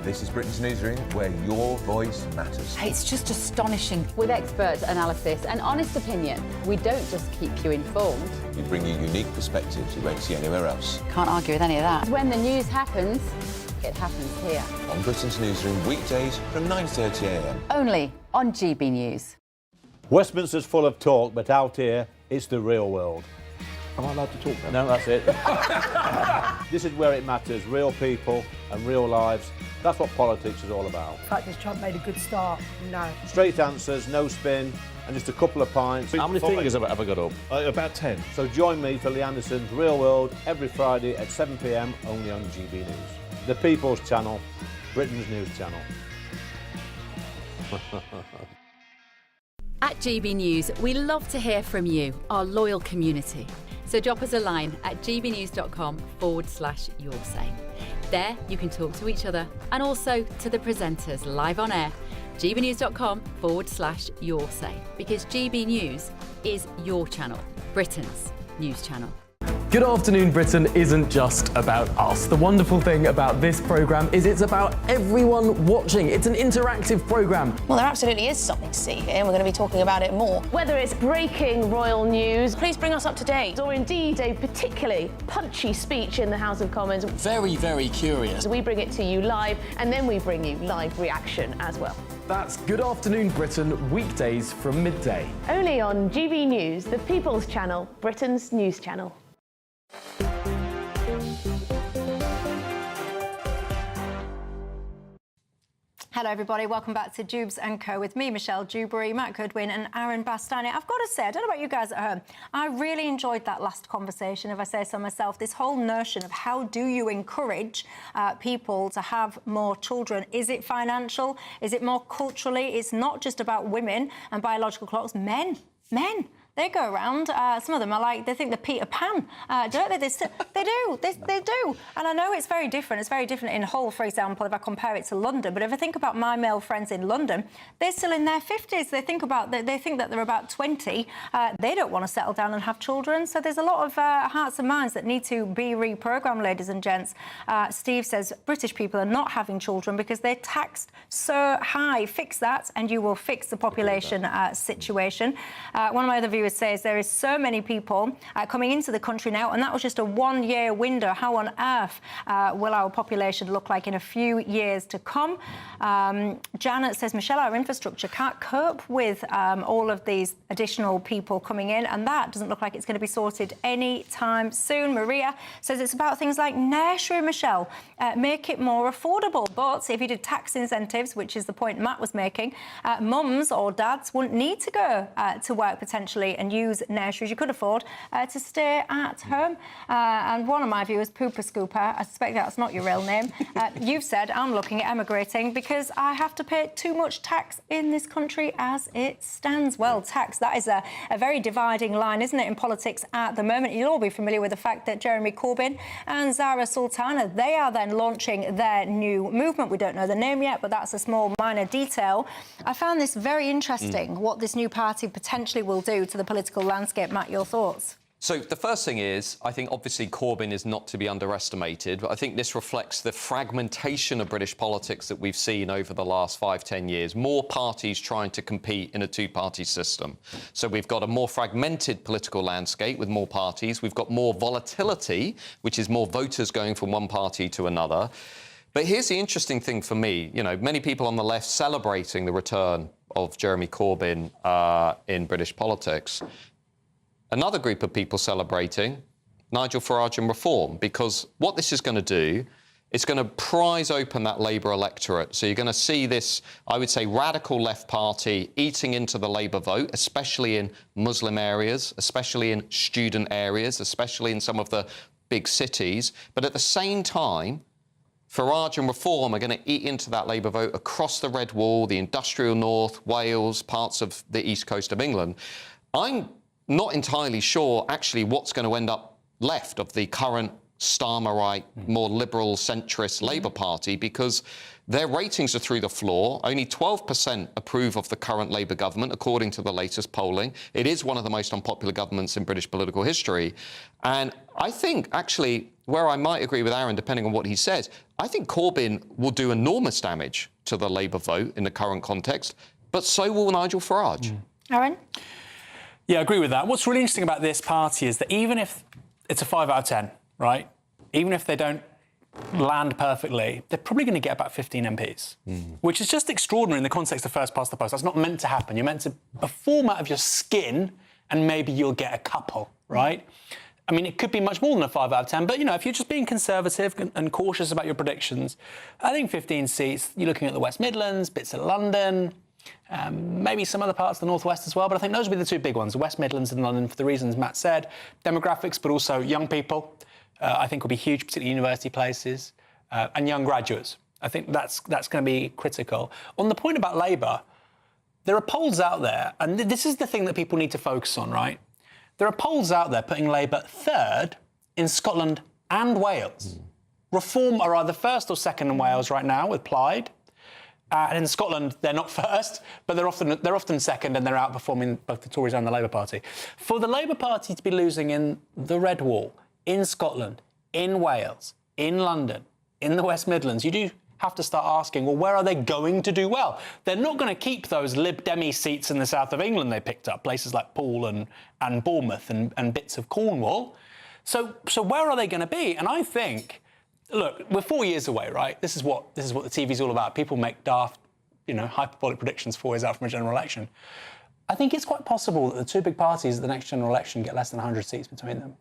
This is Britain's Newsroom, where your voice matters. It's just astonishing. With expert analysis and honest opinion, we don't just keep you informed. We bring you unique perspectives you won't see anywhere else. Can't argue with any of that. When the news happens, it happens here. On Britain's Newsroom, weekdays from 9:30 a.m. Only on GB News. Westminster's full of talk, but out here, it's the real world. Am I allowed to talk then? No, that's it. This is where it matters, real people and real lives. That's what politics is all about. The fact that Trump made a good start, no. Straight answers, no spin, and just a couple of pints. How many fingers have I got up? About 10. So join me for Lee Anderson's Real World every Friday at 7 p.m. only on GB News. The People's Channel, Britain's news channel. At GB News, we love to hear from you, our loyal community. So drop us a line at gbnews.com/yoursay. There you can talk to each other and also to the presenters live on air. gbnews.com/yoursay, because GB News is your channel, Britain's news channel. Good Afternoon Britain isn't just about us. The wonderful thing about this programme is it's about everyone watching. It's an interactive programme. Well, there absolutely is something to see here, and we're going to be talking about it more. Whether it's breaking royal news, please bring us up to date, or indeed a particularly punchy speech in the House of Commons. Very, very curious. We bring it to you live, and then we bring you live reaction as well. That's Good Afternoon Britain, weekdays from midday. Only on GB News, the People's Channel, Britain's news channel. Hello everybody, welcome back to Dewbs & Co with me, Michelle Dewberry, Matt Goodwin and Aaron Bastani. I've got to say, I don't know about you guys at home, I really enjoyed that last conversation, if I say so myself, this whole notion of how do you encourage people to have more children. Is it financial? Is it more culturally? It's not just about women and biological clocks, men. They go around, some of them are like, they think they're Peter Pan, don't they? They do. And I know it's very different. It's very different in Hull, for example, if I compare it to London. But if I think about my male friends in London, they're still in their 50s. They think that they're about 20. They don't want to settle down and have children. So there's a lot of hearts and minds that need to be reprogrammed, ladies and gents. Steve says British people are not having children because they're taxed so high. Fix that and you will fix the population situation. One of my other viewers says there is so many people coming into the country now, and that was just a one-year window. How on earth will our population look like in a few years to come? Janet says, Michelle, our infrastructure can't cope with all of these additional people coming in, and that doesn't look like it's going to be sorted any time soon. Maria says it's about things like nursery, Michelle. Make it more affordable. But if you did tax incentives, which is the point Matt was making, mums or dads wouldn't need to go to work potentially and use nurseries. You could afford to stay at home. And one of my viewers, Pooper Scooper, I suspect that's not your real name, you've said, I'm looking at emigrating because I have to pay too much tax in this country as it stands. Well, tax, that is a very dividing line, isn't it, in politics at the moment? You'll all be familiar with the fact that Jeremy Corbyn and Zara Sultana, they are then launching their new movement. We don't know the name yet, but that's a small minor detail. I found this very interesting, what this new party potentially will do to the political landscape. Matt, your thoughts? So the first thing is, I think obviously Corbyn is not to be underestimated, but I think this reflects the fragmentation of British politics that we've seen over the last 5-10 years. More parties trying to compete in a two-party system. So we've got a more fragmented political landscape with more parties. We've got more volatility, which is more voters going from one party to another. But here's the interesting thing for me. You know, many people on the left celebrating the return of Jeremy Corbyn in British politics. Another group of people celebrating Nigel Farage and reform, because what this is going to do, it's going to prise open that Labour electorate. So you're going to see this, I would say, radical left party eating into the Labour vote, especially in Muslim areas, especially in student areas, especially in some of the big cities. But at the same time, Farage and reform are going to eat into that Labour vote across the Red Wall, the industrial north, Wales, parts of the east coast of England. I'm not entirely sure, actually, what's going to end up left of the current Starmerite, more liberal, centrist Labour Party, because their ratings are through the floor. Only 12% approve of the current Labour government, according to the latest polling. It is one of the most unpopular governments in British political history. And I think, actually, where I might agree with Aaron, depending on what he says, I think Corbyn will do enormous damage to the Labour vote in the current context, but so will Nigel Farage. Aaron? Yeah, I agree with that. What's really interesting about this party is that even if it's a 5 out of 10, right, even if they don't land perfectly, they're probably going to get about 15 MPs, which is just extraordinary in the context of first past the post. That's not meant to happen. You're meant to perform out of your skin and maybe you'll get a couple, right? I mean, it could be much more than a 5 out of 10, but, you know, if you're just being conservative and cautious about your predictions, I think 15 seats, you're looking at the West Midlands, bits of London, maybe some other parts of the Northwest as well, but I think those would be the two big ones, the West Midlands and London, for the reasons Matt said. Demographics, but also young people, I think will be huge, particularly university places, and young graduates. I think that's going to be critical. On the point about Labour, there are polls out there, and this is the thing that people need to focus on, right? There are polls out there putting Labour third in Scotland and Wales. Reform are either first or second in Wales right now with Plaid. And in Scotland, they're not first, but they're often second, and they're outperforming both the Tories and the Labour Party. For the Labour Party to be losing in the Red Wall, in Scotland, in Wales, in London, in the West Midlands, you do have to start asking, well, where are they going to do well? They're not going to keep those Lib Demi seats in the south of England they picked up, places like Poole and Bournemouth and bits of Cornwall. So where are they going to be? And I think, look, we're 4 years away, right? This is what the TV's all about. People make daft, hyperbolic predictions 4 years out from a general election. I think it's quite possible that the two big parties at the next general election get less than 100 seats between them,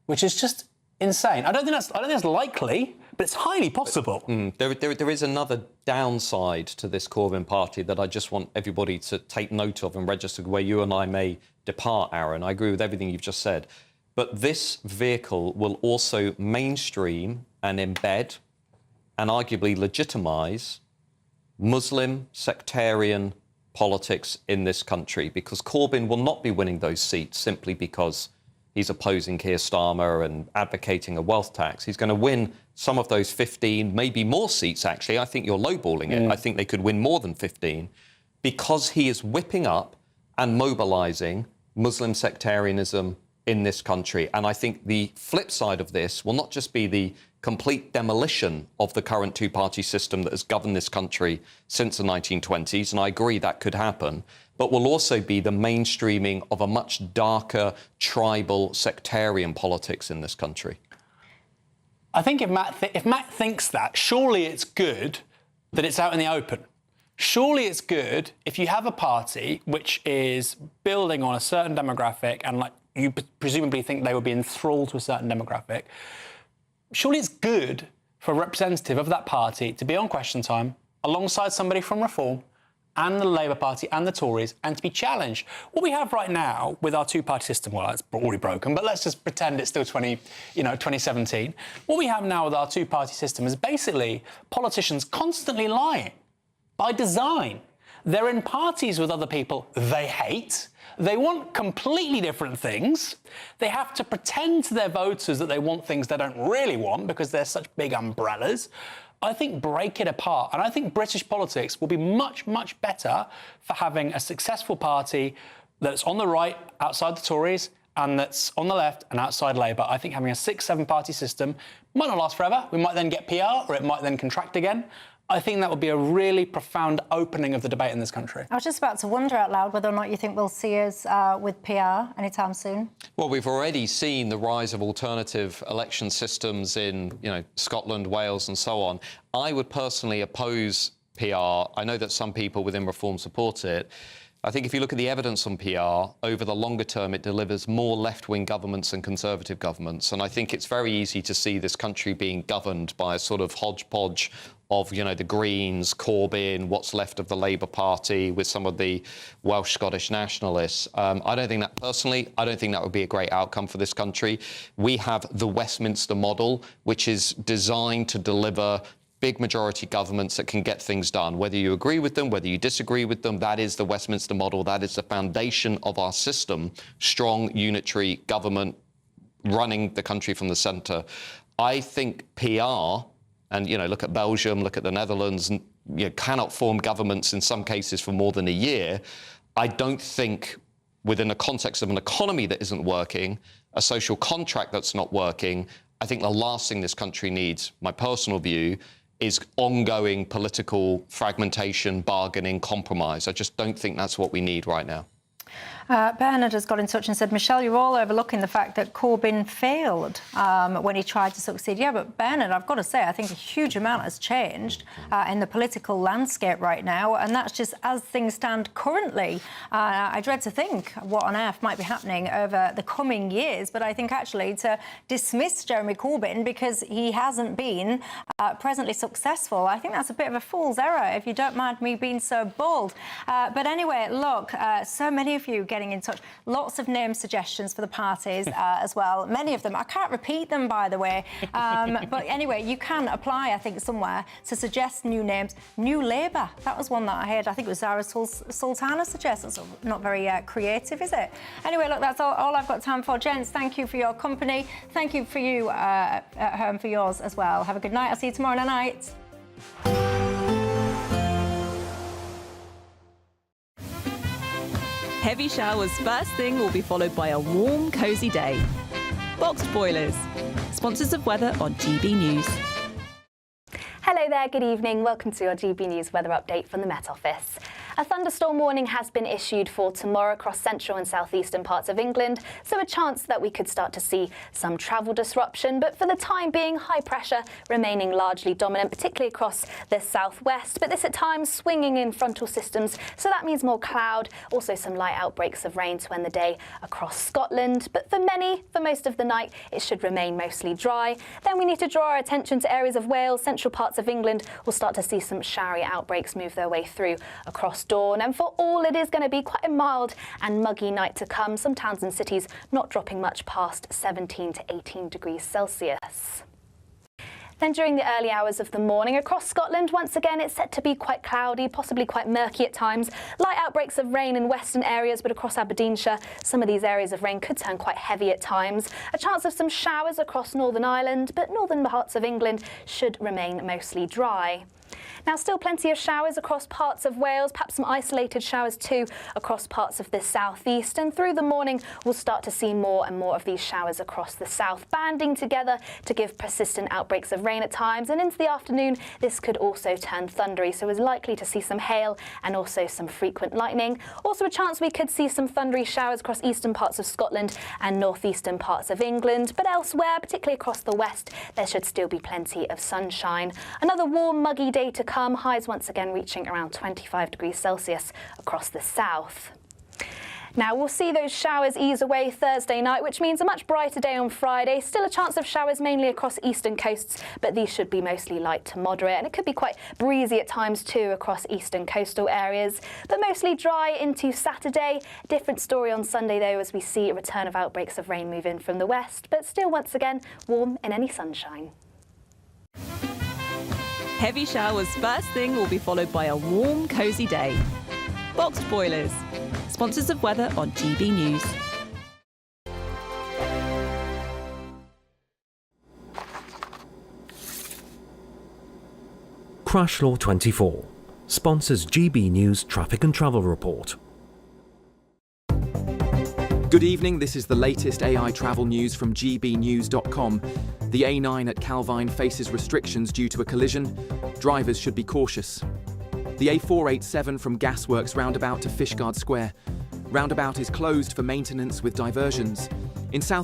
which is just insane. I don't think that's likely, but it's highly possible. There is another downside to this Corbyn party that I just want everybody to take note of and register, where you and I may depart, Aaron. I agree with everything you've just said. But this vehicle will also mainstream and embed and arguably legitimise Muslim sectarian politics in this country, because Corbyn will not be winning those seats simply because he's opposing Keir Starmer and advocating a wealth tax. He's going to win some of those 15, maybe more seats, actually. I think you're lowballing it. I think they could win more than 15 because he is whipping up and mobilising Muslim sectarianism in this country. And I think the flip side of this will not just be the complete demolition of the current two-party system that has governed this country since the 1920s, and I agree that could happen, but will also be the mainstreaming of a much darker, tribal, sectarian politics in this country. I think if Matt thinks that, surely it's good that it's out in the open. Surely it's good if you have a party which is building on a certain demographic and, like, you presumably think they would be enthralled to a certain demographic. Surely it's good for a representative of that party to be on Question Time alongside somebody from Reform and the Labour Party and the Tories, and to be challenged. What we have right now with our two-party system, well, it's already broken, but let's just pretend it's still 2017. What we have now with our two-party system is basically politicians constantly lying by design. They're in parties with other people they hate. They want completely different things. They have to pretend to their voters that they want things they don't really want because they're such big umbrellas. I think break it apart. And I think British politics will be much, much better for having a successful party that's on the right, outside the Tories, and that's on the left and outside Labour. I think having a 6-7 party system might not last forever. We might then get PR, or it might then contract again. I think that would be a really profound opening of the debate in this country. I was just about to wonder out loud whether or not you think we'll see us with PR anytime soon. Well, we've already seen the rise of alternative election systems in, Scotland, Wales and so on. I would personally oppose PR. I know that some people within Reform support it. I think if you look at the evidence on PR, over the longer term, it delivers more left-wing governments than Conservative governments. And I think it's very easy to see this country being governed by a sort of hodgepodge of, the Greens, Corbyn, what's left of the Labour Party, with some of the Welsh Scottish nationalists. I don't think that would be a great outcome for this country. We have the Westminster model, which is designed to deliver big majority governments that can get things done. Whether you agree with them, whether you disagree with them, that is the Westminster model. That is the foundation of our system. Strong, unitary government running the country from the centre. I think PR, and, look at Belgium, look at the Netherlands, cannot form governments in some cases for more than a year. I don't think, within the context of an economy that isn't working, a social contract that's not working, I think the last thing this country needs, my personal view, is ongoing political fragmentation, bargaining, compromise. I just don't think that's what we need right now. Bernard has got in touch and said, Michelle, you're all overlooking the fact that Corbyn failed when he tried to succeed. Yeah, but Bernard, I've got to say, I think a huge amount has changed in the political landscape right now, and that's just as things stand currently. I dread to think what on earth might be happening over the coming years, but I think actually to dismiss Jeremy Corbyn because he hasn't been presently successful, I think that's a bit of a fool's error, if you don't mind me being so bold. But anyway, look, so many of you getting in touch. Lots of name suggestions for the parties as well. Many of them. I can't repeat them, by the way. But anyway, you can apply, I think, somewhere to suggest new names. New Labour. That was one that I heard. I think it was Zara Sultana suggested. So not very creative, is it? Anyway, look, that's all I've got time for. Gents, thank you for your company. Thank you for you at home for yours as well. Have a good night. I'll see you tomorrow night. Heavy showers first thing will be followed by a warm, cosy day. Boxed boilers, sponsors of weather on GB News. Hello there, good evening. Welcome to your GB News weather update from the Met Office. A thunderstorm warning has been issued for tomorrow across central and southeastern parts of England, so a chance that we could start to see some travel disruption. But for the time being, high pressure remaining largely dominant, particularly across the southwest. But this at times swinging in frontal systems, so that means more cloud, also some light outbreaks of rain to end the day across Scotland. But for most of the night, it should remain mostly dry. Then we need to draw our attention to areas of Wales, central parts of England. We'll start to see some showery outbreaks move their way through across dawn, and for all it is going to be quite a mild and muggy night to come. Some towns and cities not dropping much past 17 to 18 degrees Celsius. Then during the early hours of the morning across Scotland, once again it's set to be quite cloudy, possibly quite murky at times. Light outbreaks of rain in western areas, but across Aberdeenshire some of these areas of rain could turn quite heavy at times. A chance of some showers across Northern Ireland, but northern parts of England should remain mostly dry. Now, still plenty of showers across parts of Wales, perhaps some isolated showers too across parts of the southeast. And through the morning, we'll start to see more and more of these showers across the south, banding together to give persistent outbreaks of rain at times. And into the afternoon, this could also turn thundery, so we're likely to see some hail and also some frequent lightning. Also a chance we could see some thundery showers across eastern parts of Scotland and northeastern parts of England. But elsewhere, particularly across the west, there should still be plenty of sunshine. Another warm, muggy day to come, highs once again reaching around 25 degrees Celsius across the south. Now, we'll see those showers ease away Thursday night, which means a much brighter day on Friday. Still a chance of showers mainly across eastern coasts, but these should be mostly light to moderate, and it could be quite breezy at times too across eastern coastal areas, but mostly dry into Saturday. Different story on Sunday though, as we see a return of outbreaks of rain move in from the west, but still once again warm in any sunshine. Heavy showers first thing will be followed by a warm, cosy day. Boxed boilers, sponsors of weather on GB News. Crash Law 24 sponsors GB News Traffic and Travel Report. Good evening, this is the latest AI travel news from GBNews.com. The A9 at Calvine faces restrictions due to a collision. Drivers should be cautious. The A487 from Gasworks roundabout to Fishguard Square. Roundabout is closed for maintenance with diversions. In South